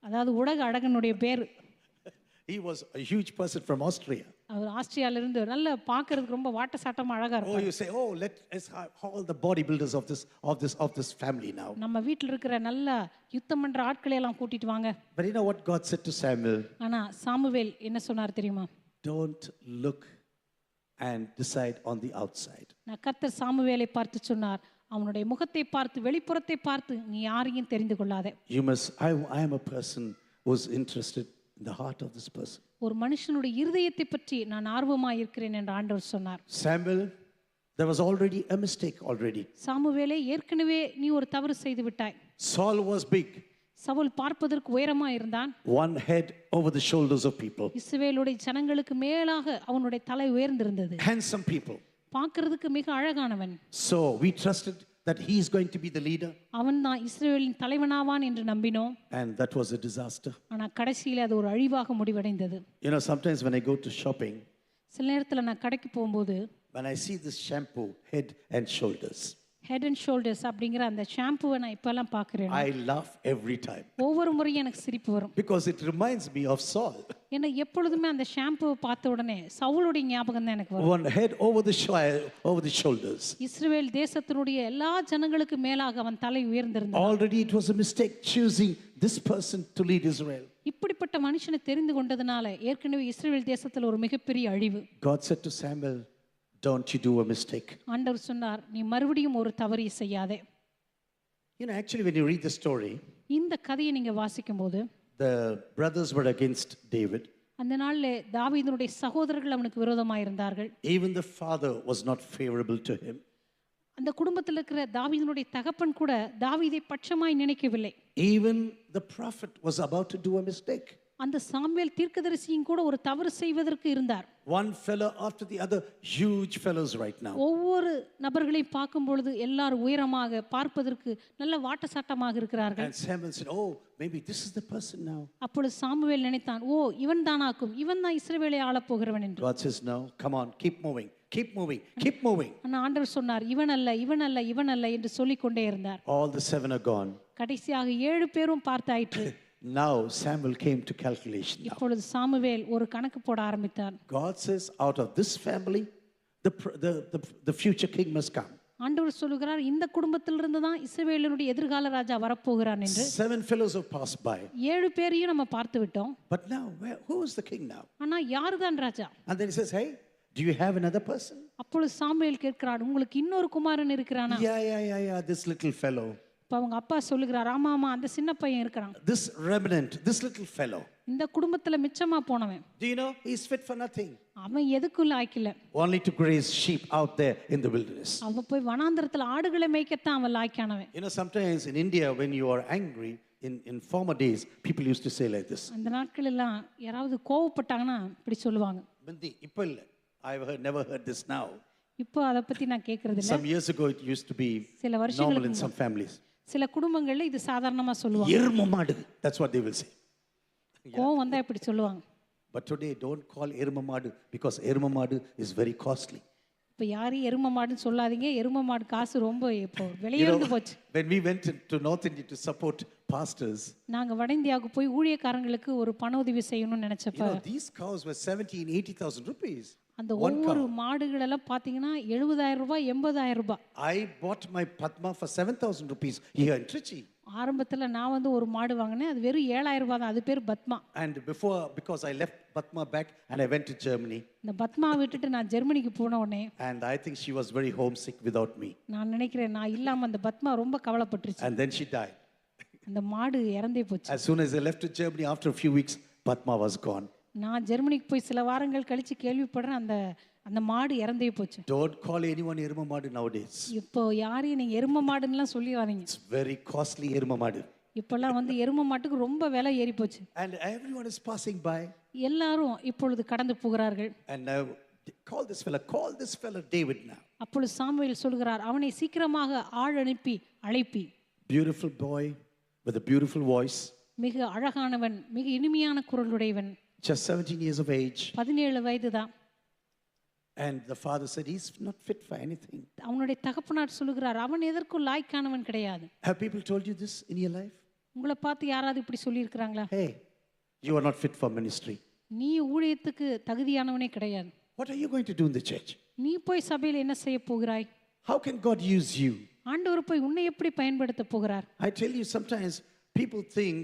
அதாவது உலக அழகனுடைய பேர். He was a huge person from Austria. அவர் ஆஸ்திரியால இருந்து நல்ல பார்க்கிறதுக்கு ரொம்ப வாட்டசாட்டமா அழகா இருப்பார். Oh, you say, oh, let's have all the bodybuilders of this family now. நம்ம வீட்ல இருக்கிற நல்ல யுத்தம் பண்ற ஆட்களை எல்லாம் கூட்டிட்டு வாங்க. But you know what God said to Samuel? ஆனா சாமுவேல் என்ன சொன்னார் தெரியுமா? Don't look and decide on the outside. நான் கர்த்தர் சாமுவேலை பார்த்து சொன்னார், அவனுடைய முகத்தை பார்த்து வெளிப்புறத்தை பார்த்து நீ யாரையும் தெரிந்து கொள்ளாதே. I am a person who is interested in the heart of this person. ஒரு மனுஷனுடைய இருதயத்தை பற்றி நான் ஆர்வமாக இருக்கிறேன் என்று ஆண்டவர் சொன்னார். Samuel, there was already a mistake already. சாமுவேலே, ஏற்கனவே நீ ஒரு தவறு செய்து விட்டாய். Saul was big. சவுல் பார்ப்பதற்கு உயரமா இருந்தான். One head over the shoulders of people. இஸ்ரவேலுடைய ஜனங்களுக்கு மேலாக அவனுடைய தலை உயர்ந்திருந்தது. Handsome people. பார்க்கிறதுக்கு மிக அழகானவன். So we trusted that he is going to be the leader. அவன் தான் இஸ்ரவேலின் தலைவனாவான் என்று நம்பினோம். And that was a disaster. ஆனா கடைசியில அது ஒரு அழிவாக முடிவடைந்தது. Sometimes when I go to shopping, சில நேரத்துல நான் கடைக்கு போகும்போது, when I see this shampoo, Head and Shoulders, head and shoulders அப்படிங்கிற அந்த ஷாம்புவை நான் இப்பெல்லாம் பார்க்கிறேன். I laugh every time. ஒவ்வொரு முறையும் எனக்கு சிரிப்பு வரும். Because it reminds me of Saul. ஏன்னா எப்பொழுதுமே அந்த ஷாம்புவை பார்த்த உடனே சவுலுடைய ஞாபகம் தான் எனக்கு வரும். One head over the shoulders. இஸ்ரவேல் தேசத்தினுடைய எல்லா ஜனங்களுக்கு மேலாக அவன் தலை உயர்ந்திருந்தான். Already it was a mistake choosing this person to lead Israel. இப்படிப்பட்ட மனுஷனை தெரிந்து கொண்டதனால ஏற்கனவே இஸ்ரவேல் தேசத்துல ஒரு மிகப்பெரிய அழிவு. God said to Samuel, don't you do a mistake. ஆண்டவர் சொன்னார், நீ மறுபடியும் ஒரு தவறு செய்யாதே. Actually when you read the story, இந்த கதையை நீங்க வாசிக்கும்போது, the brothers were against David. அந்த நாள்ல தாவீதுனுடைய சகோதரர்கள் அவனுக்கு விரோதமாக இருந்தார்கள். Even the father was not favorable to him. அந்த குடும்பத்தில் இருக்கிற தாவீதினுடைய தகப்பன் கூட தாவீதை பட்சமாய் நினைக்கவில்லை. Even the prophet was about to do a mistake. அந்த சாமுவேல் தீர்க்கதரிசியும் கூட ஒரு தவறு செய்வதற்கு இருந்தார். One fellow after the other, huge fellows right now. ஒவ்வொரு நபர்களையும் பார்க்கும் பொழுது எல்லாரும் உயரமாக பார்ப்பதற்கு நல்ல வாட்டசாட்டமாக இருக்கிறார்கள். And Samuel said, oh, maybe this is the person now. அப்பொழுது சாமுவேல் நினைத்தான், ஓ இவன் தானாக்கும், இவன் தான் இஸ்ரவேலை ஆளப் போகிறவன் என்று. God says, no, come on, keep moving, keep moving, keep moving. ஆனா ஆண்டவர் சொன்னார், இவன் அல்ல, இவன் அல்ல, இவன் அல்ல என்று சொல்லிக் கொண்டே இருந்தார். All the 7 are gone. கடைசியாக 7 பேரும் பார்த்தாயிற்று. Now Samuel came to calculation now. இப்பொழுது சாமுவேல் ஒரு கணக்கு போட ஆரம்பித்தார். God says, out of this family, the future king must come. ஆண்டவர் சொல்லுகிறார், இந்த குடும்பத்திலிருந்து தான் இஸ்ரவேலினுடைய எதிர்கால ராஜா வரப்போகிறான் என்று. 7 fellows have passed by. 7 பேரையும் நம்ம பார்த்து விட்டோம். But now, who is the king now? ஆனா யார்தான் ராஜா? And then he says, hey, do you have another person? அப்பொழுது சாமுவேல் கேட்கிறார், உங்களுக்கு இன்னொரு குமாரன் இருக்கிறானா? Yeah, this little fellow. இப்ப அவங்க அப்பா சொல்லுகிறார், ஆமா ஆமா அந்த சின்ன பையன் இருக்கிறான். This remnant, this little fellow. இந்த குடும்பத்துல மிச்சமா போனவன். Do you know, he's fit for nothing. அவன் எதுக்கும் லாய்க்கல. Only to graze sheep out there in the wilderness. அவன் போய் வனாந்தரத்துல ஆடுகளை மேய்க்கத்தான் அவன் லாய்க்கானவன். You know, sometimes in India, when you are angry, in former days, people used to say like this. அந்த நாட்கள் எல்லாம் யாராவது கோவப்பட்டாங்கன்னா இப்படி சொல்லுவாங்க. Bindi, இப்ப இல்ல. I've never heard this now. இப்போ அத பத்தி நான் கேக்குறது இல்ல. Some years ago, it used to be சில normal வருஷங்களுக்கு in some families. சில குடும்பங்கள்ல இது சாதாரணமா சொல்லுவாங்க. எரும மாடு, that's what they will say. கோவம் வந்தா இப்படி சொல்லுவாங்க. But today, don't call எரும மாடு because எரும மாடு is very costly. இப்ப யாரையும் எரும மாடுன்னு சொல்லாதீங்க. எரும மாடு காசு ரொம்ப இப்போ விலையேறி போச்சு. When we went to North India to support pastors, நாங்க வட இந்தியாவுக்கு போய் ஊழியக்காரங்களுக்கு ஒரு பண உதவி செய்யணும்னு நினைச்சப்ப these cows were 70,000-80,000 rupees. அந்த ஒவ்வொரு மாடுகள் எல்லாம் பாத்தீங்கன்னா 70,000 ரூபாய் 80,000 ரூபாய். I bought my Padma for 7,000 rupees here in Trichy. ஆரம்பத்துல நான் வந்து ஒரு மாடு வாங்கினேன், அது வெறும் 7,000 ரூபாய் தான். அது பேர் Padma. And because I left Padma back and I went to Germany. இந்த பத்மா விட்டுட்டு நான் ஜெர்மனிக்கு போன உடனே And I think she was very homesick without me. நான் நினைக்கிறேன் நான் இல்லாம அந்த பத்மா ரொம்ப கவலைப்பட்டுருச்சு. And then she died. அந்த மாடு இறந்தே போச்சு. As soon as I left to Germany, after a few weeks, Padma was gone. நான் ஜெர்மனிக்கு போய் சில வாரங்கள் கழிச்சு கேள்விப்படுறேன் அந்த மாடு இறந்தே போச்சு. Don't call anyone எரும மாடு nowadays. இப்போ யாரையும் நீங்க எரும மாடுன்னுலாம் சொல்லிடாதீங்க. It's very costly எரும மாடு. இப்பெல்லாம் வந்து எரும மாட்டுக்கு ரொம்ப விலை ஏறி போச்சு. And everyone is passing by. எல்லாரும் இப்பொழுது கடந்து போகிறார்கள். And now call this fellow David now. அப்பொழுது சாமுவேல் சொல்கிறார், அவனை சீக்கிரமாக ஆள் அனுப்பி அழைப்பி. Beautiful boy with a beautiful voice. மிக அழகானவன், மிக இனிமையான குரலுடையவன். Just 17 years of age. 17 வயது தான். And the father said, he's not fit for anything. அவனுடைய தகப்பனார் சொல்லுகிறார், அவன் எதற்கும் லாய்க்கானவன் கிடையாது. Have people told you this in your life? உங்களை பார்த்து யாராவது இப்படி சொல்லி இருக்கிறாங்களா? Hey, you are not fit for ministry. நீ ஊழியத்துக்கு தகுதியானவனே கிடையாது. What are you going to do in the church? நீ போய் சபையில் என்ன செய்ய போகிறாய்? How can God use you? ஆண்டவர் போய் உன்னை எப்படி பயன்படுத்த போகிறார்? I tell you, sometimes people think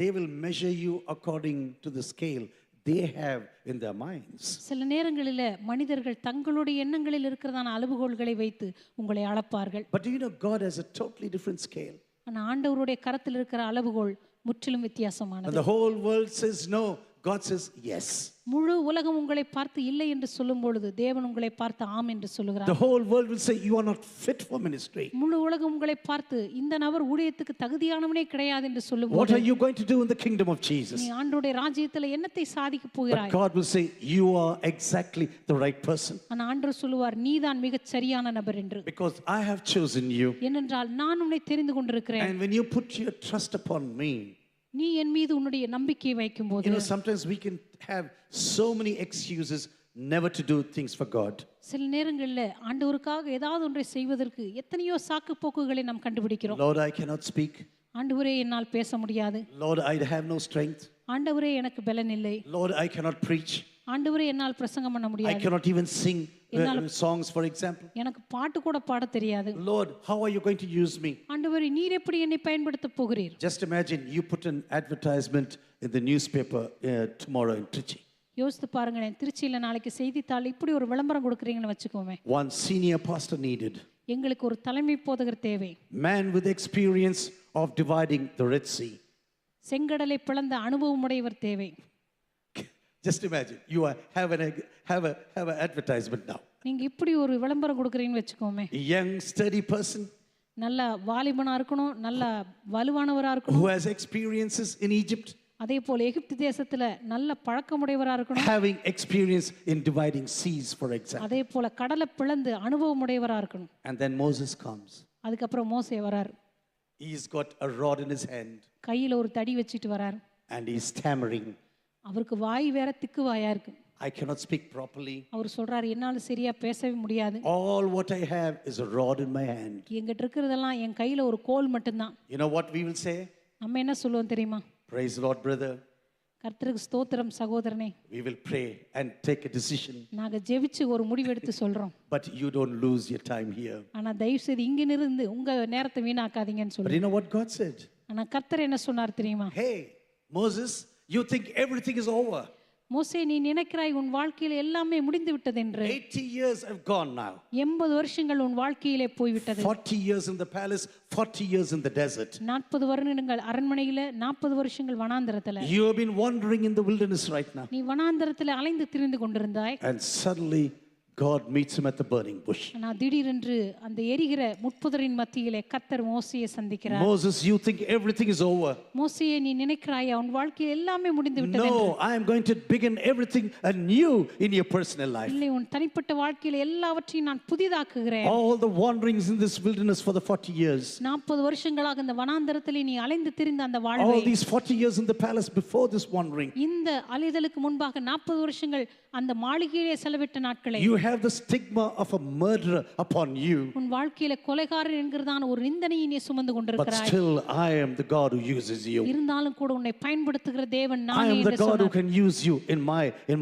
they will measure you according to the scale they have in their minds. சில நேரங்களில் மனிதர்கள் தங்களுடைய எண்ணங்களில் இருக்கிறதான அளவுகோல்களை வைத்து உங்களை அளப்பார்கள். But do you know God has a totally different scale? ஆனா ஆண்டவருடைய கரத்தில் இருக்கிற அளவுகோல் முற்றிலும் And வித்தியாசமானது. the whole world says no, God says yes. முழு உலகம் உங்களை பார்த்து இல்லை என்று சொல்லும் பொழுது தேவன் உங்களை பார்த்து ஆம் என்று சொல்லுகிறார். The whole world will say you are not fit for ministry. முழு உலகம் உங்களை பார்த்து இந்த நபர் ஊழியத்துக்கு தகுதியானவனே கிடையாது என்று What சொல்லும்போது are you going to do in the kingdom of Jesus? நீ ஆண்டவருடைய ராஜ்யத்தில் என்னத்தை சாதிக்க But போகிறாய்? God will say you are exactly the right person ஆனா ஆண்டவர் சொல்லுவார், நீதான் மிகச் சரியான நபர் என்று. because I have chosen you. ஏனென்றால் நான் உன்னை தெரிந்து கொண்டிருக்கிறேன். And when you put your trust upon me, நீ என் மீது உன்னுடைய நம்பிக்கையை வைக்கும்போது you know, sometimes we can have so many excuses never to do things for God. சில நேரங்களில் ஆண்டவருக்காக ஏதாவது ஒன்றை செய்வதற்கு எத்தனையோ சாக்கு போக்குகளை நாம் கண்டுபிடிக்கிறோம். Lord, I cannot speak. ஆண்டவரே என்னால் பேச முடியாது. Lord, I have no strength. ஆண்டவரே எனக்கு பலன் இல்லை. Lord, I cannot preach. ஆண்டவரே என்னால் பிரசங்கம் பண்ண I முடியாது. cannot even sing songs, for example. எனக்கு பாட்டு கூட பாட தெரியாது. Lord, how are you going to use me? ஆண்டவரே நீர் எப்படி என்னை பயன்படுத்த போகிறீர்? Just imagine you put an advertisement in the newspaper tomorrow in Trichy. யோசித்து பாருங்களேன், திருச்சியில் நாளைக்கு செய்தித்தாள் இப்படி ஒரு விளம்பரம் கொடுக்குறீங்கன்னு வச்சுக்கோமே. One senior pastor needed. எங்களுக்கு ஒரு தலைமை போதகர் தேவை. Man with experience of dividing the Red Sea. செங்கடலை பிளந்த அனுபவம் உடையவர் தேவை. Just imagine, you have an advertisement now. நீங்க இப்படி ஒரு விளம்பரம் கொடுக்குறீங்கன்னு வச்சுக்கோமே. A young, sturdy person நல்ல வாலிபனா இருக்கணும், நல்ல வலுவானவரா who இருக்கணும். has experiences in Egypt, அதே போல எகிப்து தேசத்துல நல்ல பழக்கமுடையவரா இருக்கணும். having experience in dividing seas, for example. அதே போல கடலை பிளந்து அனுபவமுடையவரா இருக்கணும். And then Moses comes. அதுக்கப்புறம் மோசே வரார். He's got a rod in his hand கையில ஒரு தடி வச்சுட்டு வரார். and he's stammering. அவருக்கு வாய் வேற திக்கு வாயா இருக்கு. I cannot speak properly. அவர் சொல்றாரு, என்னால சரியா பேசவே முடியாது. All what I have is a rod in my hand. எங்கிட்ட இருக்கிறதெல்லாம் என் கையில ஒரு கோல் மட்டும்தான். You know what we will say? நம்ம என்ன சொல்லுவோம் தெரியுமா? Praise the Lord, brother. கர்த்தருக்கு ஸ்தோத்திரம் சகோதரனே. We will pray and take a decision. நாங்க ஜெபிச்சு ஒரு முடிவெடுத்து சொல்றோம். But you don't lose your time here. ஆனா தயவு செய்து இங்க இருந்து உங்க நேரத்தை வீணாக்காதீங்கன்னு But சொல்லுங்க. you know what God said? ஆனா கர்த்தர் என்ன சொன்னார் தெரியுமா? Hey, Moses, you think everything is over. மோசே, நீ நினைக்கிறாய் உன் வாழ்க்கையில எல்லாமே முடிந்து விட்டது என்று. 80 years have gone now. 80 வருஷங்கள் உன் வாழ்க்கையிலே போய்விட்டது. 40 years in the palace, 40 years in the desert. 40 வருடங்கள் அரண்மனையில, 40 வருஷங்கள் வனாந்தரத்துல. You have been wandering in the wilderness right now. நீ வனாந்தரத்துல அலைந்து திரிந்து கொண்டிருந்தாய். And suddenly God meets him at the burning bush. ஆனா திடீரென்று அந்த எரிகிற முட்புதரின் மத்தியிலே கர்த்தர் மோசேயை சந்திக்கிறார். Moses, you think everything is over. மோசேயே, நீ நினைக்கிறாயா உன் வாழ்க்கையில் எல்லாமே முடிந்து விட்டது என்று? No, I am going to begin everything anew in your personal life. இல்லை, உன் தனிப்பட்ட வாழ்க்கையில் எல்லாவற்றையும் நான் புதிதாக்குகிறேன். All the wanderings in this wilderness for the 40 years. 40 வருஷங்களாக இந்த வனாந்தரத்திலே நீ அலைந்து திரிந்த அந்த வாழ்வை, All these 40 years in the palace before this wandering. இந்த அலைதலுக்கு முன்பாக 40 வருஷங்கள் அந்த மாளிகையிலே செலவிட்ட நாட்களை, You have the stigma of a murderer upon you. உன் வாழ்க்கையில கொலைகாரன் என்கிறதான ஒரு நிந்தனையை நீ சுமந்து But கொண்டிருக்கிறாய். still I am the God who uses you. இருந்தாலும் கூட உன்னை பயன்படுத்துகிற தேவன் I நானே am the என்று God who சொன்னார். can use you in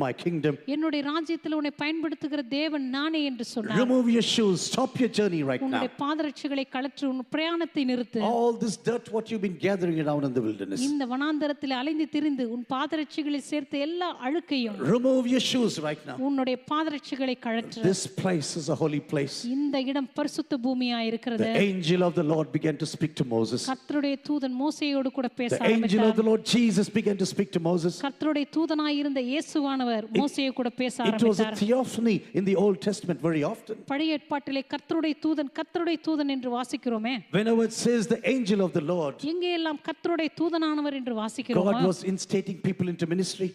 my kingdom. என்னுடைய ராஜ்யத்தில் உன்னை பயன்படுத்துகிற தேவன் நானே என்று சொன்னார். Remove your shoes, stop your journey right now. உன்னுடைய பாதரட்சைகளை கழற்று, உன் பிரயாணத்தை நிறுத்து. All this dirt what you've been gathering around in the wilderness. இந்த வனாந்தரத்தில் அலைந்து திரிந்து உன் பாதரட்சைகளை சேர்த்த எல்லா அழுக்கையும், Remove your shoes right now. உன்னுடைய பாதரட்சைகளை கழற்று. This place is a holy place. இந்த இடம் பரிசுத்த பூமியா இருக்கிறது. The angel of the Lord began to speak to Moses. கர்த்தருடைய தூதன் மோசேயோடு கூட பேச The angel of ஆரம்பித்தார். the Lord Jesus began to speak to Moses. கர்த்தருடைய தூதனாய் இருந்த இயேசுவானவர் மோசேயோடு கூட பேச It was a ஆரம்பித்தார். theophany in the Old Testament very often. பழைய ஏற்பாட்டிலே கர்த்தருடைய தூதன் என்று வாசிக்கிறோமே. Whenever it says the angel of the Lord, எங்கே எல்லாம் கர்த்தருடைய தூதனானவர் என்று வாசிக்கிறோமோ, God was instating people into ministry.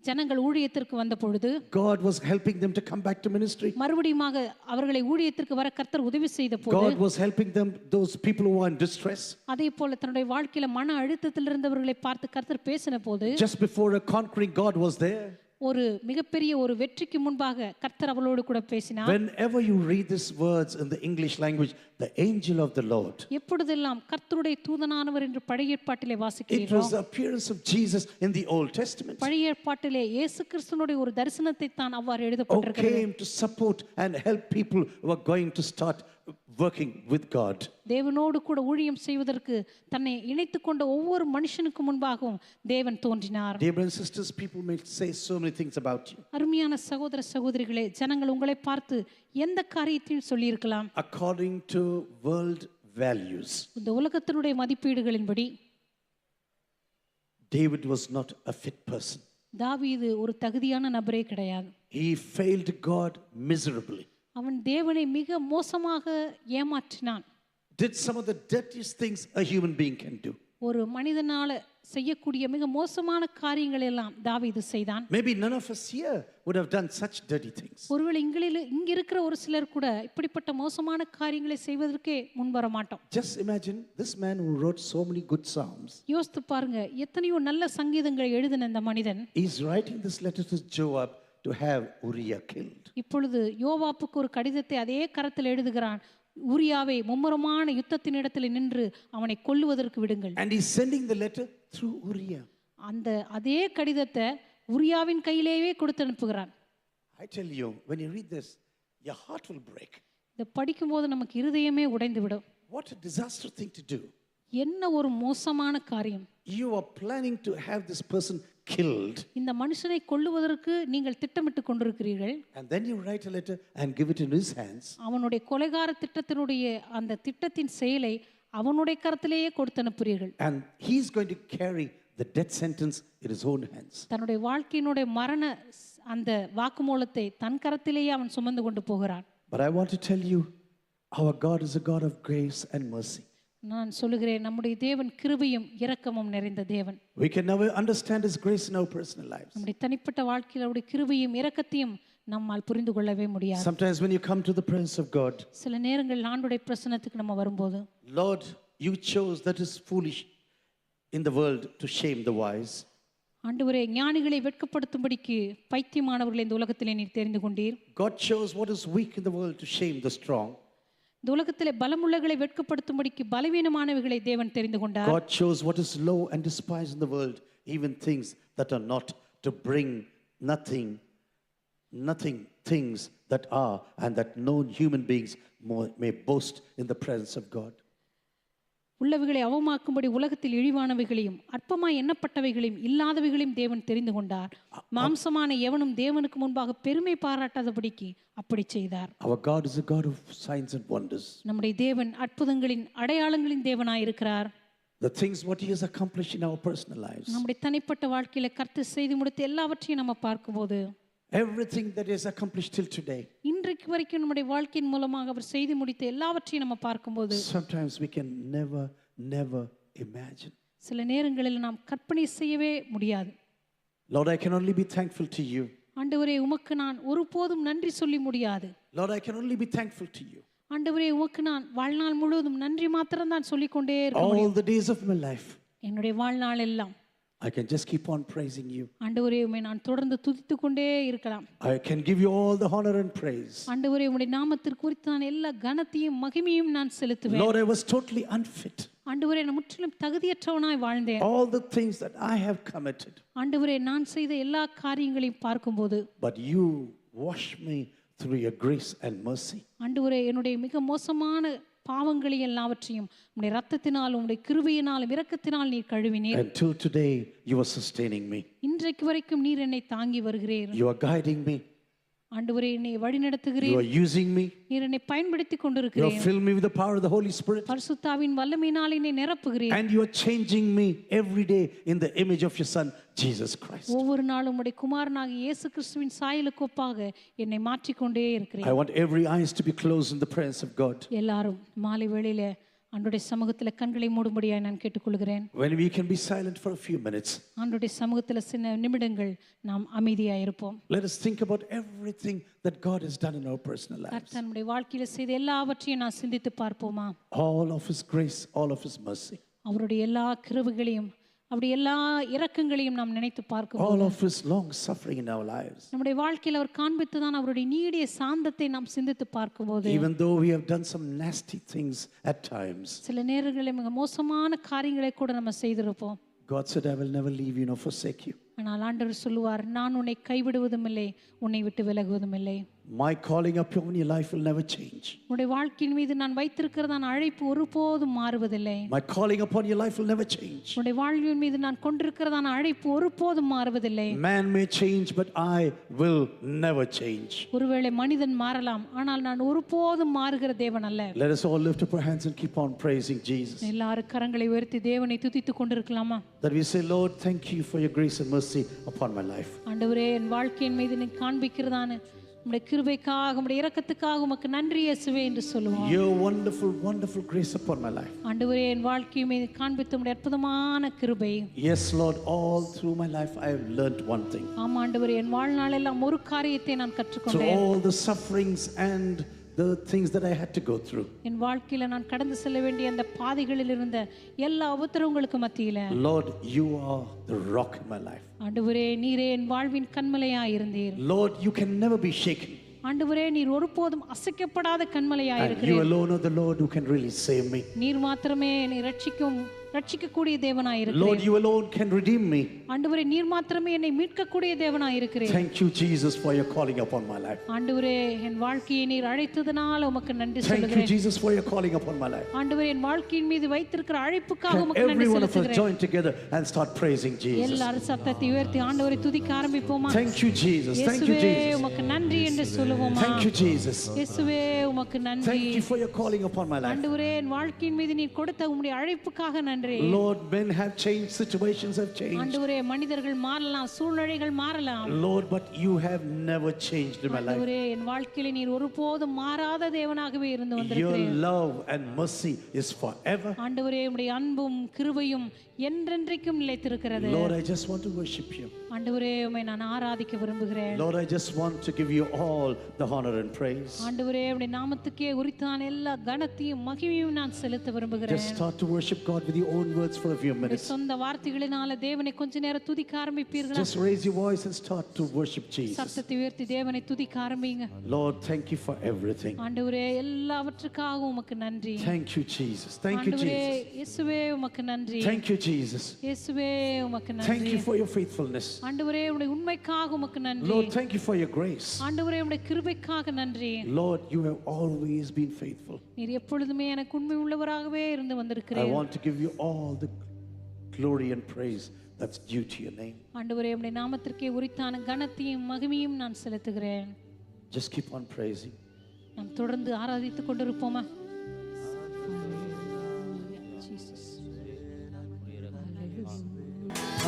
ஜனங்கள் ஊழியத்திற்கு வந்த பொழுது God was helping them to come back to ministry. மறுபடியுமாக அவர்களை ஊழியத்திற்கு வர கர்த்தர் உதவி செய்த போது, God was helping them, those people who are in distress. அதே போல தன்னுடைய வாழ்க்கையில மன அழுத்தத்தில் இருந்தவர்களை பார்த்து கர்த்தர் பேசின போது, Just before a conquering God was there. ஒரு மிகப்பெரிய ஒரு வெற்றிக்கு முன்பாக கர்த்தர் அவளோடு கூட பேசினார். Whenever you read these words in the English language, the angel of the Lord, எப்பொழுதெல்லாம் கர்த்தருடைய தூதனானவர் என்று பழைய ஏற்பாட்டிலே it வாசிக்கிறோம். was the appearance of Jesus in the Old Testament. பழைய ஏற்பாட்டிலே இயேசு கிறிஸ்துனுடைய ஒரு தரிசனத்தை தான் அவ்வாறு Who எழுதப்பட்டிருக்கிறது. came to support and help people who are going to start working with God. தேவனோடு கூட ஊழியம் செய்வதற்கு தன்னை இணைத்துக் கொண்ட ஒவ்வொரு மனுஷனுக்கு முன்பாகவும் தேவன் தோன்றினார். Dear brothers and sisters, people may say so many things about you. அருமையான சகோதர சகோதரிகளே, ஜனங்கள் உங்களை பார்த்து எந்த காரியத்தையும் சொல்லியிருக்கலாம். According to world values, இந்த உலகத்தினுடைய மதிப்பீடுகளின்படி David was not a fit person. தாவீது ஒரு தகுதியான நபரே கிடையாது. He failed God miserably. அவன் தேவனை மிக மோசமாக ஏமாற்றினான். Did some of the dirtiest things a human being can do. ஒரு மனிதனால செய்யக்கூடிய மிக மோசமான காரியங்கள் எல்லாம் தாவீது செய்தான். Maybe none of us here would have done such dirty things. ஒருவேளை இங்க இருக்கிற ஒரு சிலர் கூட இப்படிப்பட்ட மோசமான காரியங்களை செய்வதற்கே முன்வர மாட்டோம். Just imagine this man who wrote so many good psalms. யோசித்து பாருங்க, எத்தனையோ நல்ல சங்கீதங்களை எழுதின இந்த மனிதன் He's writing this letter to Joab to have Uriah killed. இப்பொழுது யோவாப்புக்கு ஒரு கடிதத்தை அதே கரத்தில் எழுதுகிறான். உரியாவை மும்முரமான யுத்தத்தின் இடத்தில் நின்று அவனை கொல்லுவதற்கு விடுங்கள். And he's sending the letter through Uriah. அந்த அதே கடிதத்தை உரியாவின் கையிலேயே கொடுத்து அனுப்புகிறான். I tell you, when you read this, your heart will break. இதை படிக்கும்போது நமக்கு இருதயமே உடைந்து விடும். What a disaster thing to do. என்ன ஒரு மோசமான காரியம். You are planning to have this person killed. இந்த மனுஷனை கொல்லுவதற்கு நீங்கள் திட்டமிட்டு கொண்டிருக்கிறீர்கள். And then you write a letter and give it in his hands. அவனுடைய கொலைகார திட்டத்தினுடைய அந்த திட்டத்தின் செயலை அவனுடைய கரத்திலேயே கொடுத்து அனுப்புகிறீர்கள். And he's going to carry the death sentence in his own hands. தன்னுடைய வாழ்க்கையினுடைய மரண அந்த வாக்குமூலத்தை தன் கரத்திலேயே அவன் சுமந்து கொண்டு போகிறான். But I want to tell you, our God is a God of grace and mercy. நான் சொல்லுகிறேன், நம்முடைய தேவன் கிருபையும் இரக்கமும் நிறைந்த தேவன். We can never understand his grace in our personal lives. நம்முடைய தனிப்பட்ட வாழ்க்கையில் அவருடைய கிருபையும் இரக்கத்தையும் நம்மால் புரிந்து கொள்ளவே முடியாது. Sometimes when you come to the presence of God, சில நேரங்கள் ஆண்டவருடைய பிரசன்னத்துக்கு நம்ம வரும்போது, Lord, you chose that is foolish in the world to shame the wise. ஆண்டவரே, ஞானிகளை வெட்கப்படுத்தும்படிக்கு பைத்தியமானவர்களை இந்த உலகத்திலே நீர் தெரிந்து கொண்டீர். God chose what is weak in the world to shame the strong. இந்த உலகத்திலே பலமுள்ளகளை வெட்கப்படுத்தும்படிக்கு பலவீனமானவர்களை தேவன் தெரிந்து கொண்டார். God chose what is low and despised in the world, even things that are not, to bring nothing things that are and that no human beings may boast in the presence of God. உள்ளவைகளை அவமாக்கும்படி உலகத்தில் இழிவானவைகளையும் அற்பமாய் எண்ணப்பட்டவைகளையும் இல்லாதவைகளையும் தேவன் தெரிந்து கொண்டார். மாம்சமான எவனும் தேவனுக்கு முன்பாக பெருமை பாராட்டாதபடிக்கு அப்படி செய்தார். Our God is a God of signs and wonders. நம்முடைய தேவன் அற்புதங்களின் அடையாளங்களின் தேவனாய் இருக்கிறார். The things what he has accomplished in our personal lives, நம்முடைய தனிப்பட்ட வாழ்க்கையில கர்த்தர் செய்து முடித்த எல்லாவற்றையும் நம்ம பார்க்கும்போது, everything that is accomplished till today, இன்றைக்கு வரைக்கும் நம்முடைய வாழ்க்கையின் மூலமாக அவர் செய்து முடித்த எல்லாவற்றையும் நம்ம பார்க்கும்போது, sometimes we can never imagine. சில நேரங்களில் நாம் கற்பனை செய்யவே முடியாது. Lord, I can only be thankful to you. ஆண்டவரே, உமக்கு நான் ஒருபோதும் நன்றி சொல்லி முடியாது. Lord, I can only be thankful to you. ஆண்டவரே, உமக்கு நான் வாழ்நாள் முழுவதும் நன்றி மாத்திரம் தான் சொல்லிக்கொண்டே இருக்க All முடியும். the days of my life, என்னுடைய வாழ்நாள் எல்லாம் I can just keep on praising you. ஆண்டவரே, உம்மை நான் தொடர்ந்து துதித்துக் கொண்டே இருக்கலாம். I can give you all the honor and praise. ஆண்டவரே, உம்முடைய நாமத்திற்கு குறித்து நான் எல்லா கனத்தையும் மகிமையும் நான் செலுத்துவேன். Lord, I was totally unfit. ஆண்டவரே, நான் முற்றிலும் தகுதியற்றவனாய் வாழ்ந்தேன். All the things that I have committed, ஆண்டவரே, நான் செய்த எல்லா காரியங்களையும் பார்க்கும்போது, but you washed me through your grace and mercy. ஆண்டவரே, என்னுடைய மிக மோசமான பாவங்களை எல்லாவற்றையும் உம்முடைய இரத்தத்தினாலும் உம்முடைய கிருபையினாலும் இரக்கத்தினால் நீர் கழுவினீர். Until today, you are sustaining me. இன்றைக்கு வரைக்கும் நீர் என்னை தாங்கி வருகிறீர். You are guiding me. ஆண்டவரே, என்னை வழி You நடத்துகிறீர். are using me. நீர் என்னை பயன்படுத்திக் You கொண்டிருக்கிறீர். are filling me with the power of the Holy Spirit. பரிசுத்தாவின் வல்லமையினால் என்னை நிரப்புகிறீர். And you are changing me every day in the image of your Son, Jesus Christ. ஒவ்வொரு நாளும் உம்முடைய குமாரனாகிய இயேசு கிறிஸ்துவின் சாயலுக்கு ஒப்பாக என்னை மாற்றிக்கொண்டே இருக்கிறீர். I want every eyes to be closed in the presence of God. எல்லாரும் மாலை வேளையில ஆண்டவருடைய சமூகத்தில் கண்களை மூடும்படியாய் நான் கேட்டுக்கொள்கிறேன். When we can be silent for a few minutes, ஆண்டவருடைய சமூகத்தில் சில நிமிடங்கள் நாம் அமைதியாக இருப்போம். let us think about everything that God has done in our personal lives. கர்த்தர் நம்முடைய வாழ்க்கையில் செய்த எல்லாவற்றையும் நான் சிந்தித்து பார்ப்போமா? All of His grace, all of His mercy, அவருடைய எல்லா கிருபைகளையும் அவருடைய எல்லா இரக்கங்களையும் நாம் நினைத்து பார்க்கும் all of His long suffering in our lives. நம்முடைய வாழ்க்கையில் அவர் காண்பித்துதான் அவருடைய நீடிய சாந்தத்தை நாம் சிந்தித்து பார்க்கும்போது, Even though we have done some nasty things at times, சில நேரங்களில் மிக மோசமான காரியங்களை கூட நம்ம செய்திருப்போம். God said, I will never leave you nor forsake you. ஆனால் ஆண்டவர் சொல்லுவார், நான் உன்னை கைவிடுவதும் இல்லை, உன்னை விட்டு விலகுவதும் இல்லை. My calling upon your life will never change. உன்னுடைய வாழ்க்கையின் மீது நான் வைத்திருக்கிறதான அழைப்பு ஒருபோதும் மாறுவதில்லை. My calling upon your life will never change. உன்னுடைய வாழ்வின் மீது நான் கொண்டிருக்கிறதான அழைப்பு ஒருபோதும் மாறுவதில்லை. Man may change, but I will never change. ஒருவேளை மனிதன் மாறலாம், ஆனால் நான் ஒருபோதும் மாறுகிற தேவன் அல்ல. Let us all lift up our hands and keep on praising Jesus. எல்லாரும் கரங்களை உயர்த்தி தேவனை துதித்துக் கொண்டிருக்கலாமா? That we say, Lord, thank you for your grace and mercy upon my life. ஆண்டவரே, என் வாழ்க்கையின் மீது நீ காண்பிக்கிறதான உம்முடைய கிருபைக்காக உம்முடைய இரக்கத்துக்காக உமக்கு நன்றி இயேசுவே என்று சொல்லுவோம். Your wonderful grace upon my life. ஆண்டவரே, என் வாழ்க்கையின் மீது காண்பித்த உம்முடைய அற்புதமான கிருபை. Yes, Lord, all through my life I have learned one thing. ஆமா ஆண்டவரே, என் வாழ்நாளெல்லாம் ஒரு காரியத்தை நான் Through கற்றுக்கொண்டேன். all the sufferings and the things that I had to go through, என் வாழ்க்கையில நான் கடந்து செல்ல வேண்டிய அந்த பாதைகளில் இருந்த எல்லா உபத்திரவங்களுக்கு மத்தியில, Lord, you are the rock in my life. ஆண்டவரே, நீரே என் வாழ்வின் கண்மலையா இருந்தீர். Lord, you can never be shaken. ஆண்டவரே, நீர் ஒருபோதும் அசைக்கப்படாத கண்மலையா And you இருக்கிறீர். alone are the Lord who can really save me. நீர் மாத்திரமே என்னை ரட்சிக்கக்கூடிய தேவனாய் இருக்கிறீர். Lord, you alone can redeem me. ஆண்டவரே, நீர் மாத்திரமே என்னை மீட்கக்கூடிய தேவனாய் இருக்கிறீர். Thank you, Jesus, for your calling upon my life. ஆண்டவரே, என் வாழ்க்கையை நீர் அழைத்ததனால உமக்கு நன்றி Thank you, சொல்லுகிறேன். Jesus, for your calling upon my life. ஆண்டவரே, என் வாழ்க்கையின் மீது வைத்திருக்கிற அழைப்புக்காக Can உமக்கு நன்றி every one of us செலுத்துகிறேன். join together and start praising Jesus? எல்லாரும் சத்தத்தை உயர்த்தி ஆண்டவரை துதிக்க ஆரம்பிப்போமா? Thank you, Jesus. Thank you, இயேசுவே, Jesus. உமக்கு நன்றி என்று என்று சொல்லுவோமா? Thank you, Jesus. இயேசுவே உமக்கு நன்றி. Thank you for your calling upon my life. ஆண்டவரே என் வாழ்க்கையின் மீது நீர் கொடுத்த உம்முடைய அழைப்புக்காக நன்றி. Lord, men have changed, situations have changed. ஆண்டவரே மனிதர்கள் மாறலாம், சூழ்நிலைகள் மாறலாம். Lord, but you have never changed in my life. ஆண்டவரே என் வாழ்க்கையில நீர் ஒருபோதும் மாறாத தேவனாகவே இருந்து Your வந்திருக்கிறீர். love and mercy is forever. ஆண்டவரே உம்முடைய அன்பும் கிருபையும் என்றென்றைக்கும் நிலைத்திருக்கிறது. Lord, I just want to worship you. ஆண்டவரே உம்மை நான் ஆராதிக்க விரும்புகிறேன். Lord, I just want to give you all the honor and praise. ஆண்டவரே உம்முடைய நாமத்துக்கே உரித்தான எல்லா கனத்தையும் மகிமையும் நான் செலுத்த விரும்புகிறேன். Just start to worship God with your own words for a few உம்முடைய minutes. சொந்த வார்த்தைகளினால தேவனை கொஞ்ச நேரம் துதிக்க ஆரம்பிப்பீர்களா? Just raise your voice and start to worship Jesus. சத்தத்தை உயர்த்தி தேவனை துதிக்க ஆரம்பிங்க. Lord, thank you for everything. ஆண்டவரே எல்லாவற்றுக்காக உமக்கு நன்றி. Thank you, Jesus. Thank you, ஆண்டவரே Jesus. இயேசுவே உமக்கு நன்றி. Thank you, Jesus. இயேசுவே உமக்கு Thank நன்றி. you for your faithfulness. ஆண்டவரே உம்முடைய உண்மைக்காக உமக்கு நன்றி. Lord, thank you for your grace. ஆண்டவரே உம்முடைய கிருபைக்காக நன்றி. Lord, you have always been faithful. நீர் எப்பொழுதுமே எனக்கு உண்மை உள்ளவராகவே இருந்து I வந்திருக்கிறீர். want to give you all the glory and praise that's due to your name. ஆண்டவரே உம்முடைய நாமத்திற்கே உரித்தான கனத்தையும் மகிமையும் நான் செலுத்துகிறேன். Just keep on praising. நாம் தொடர்ந்து ஆராதித்துக் கொண்டிருப்போமா? Jesus.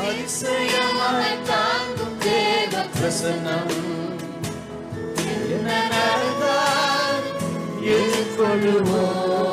அதிசயமாய் தாங்கும் தேவ பிரசன்னம் என்ன நடந்தால் எதிர்கொள்ளுவோம்.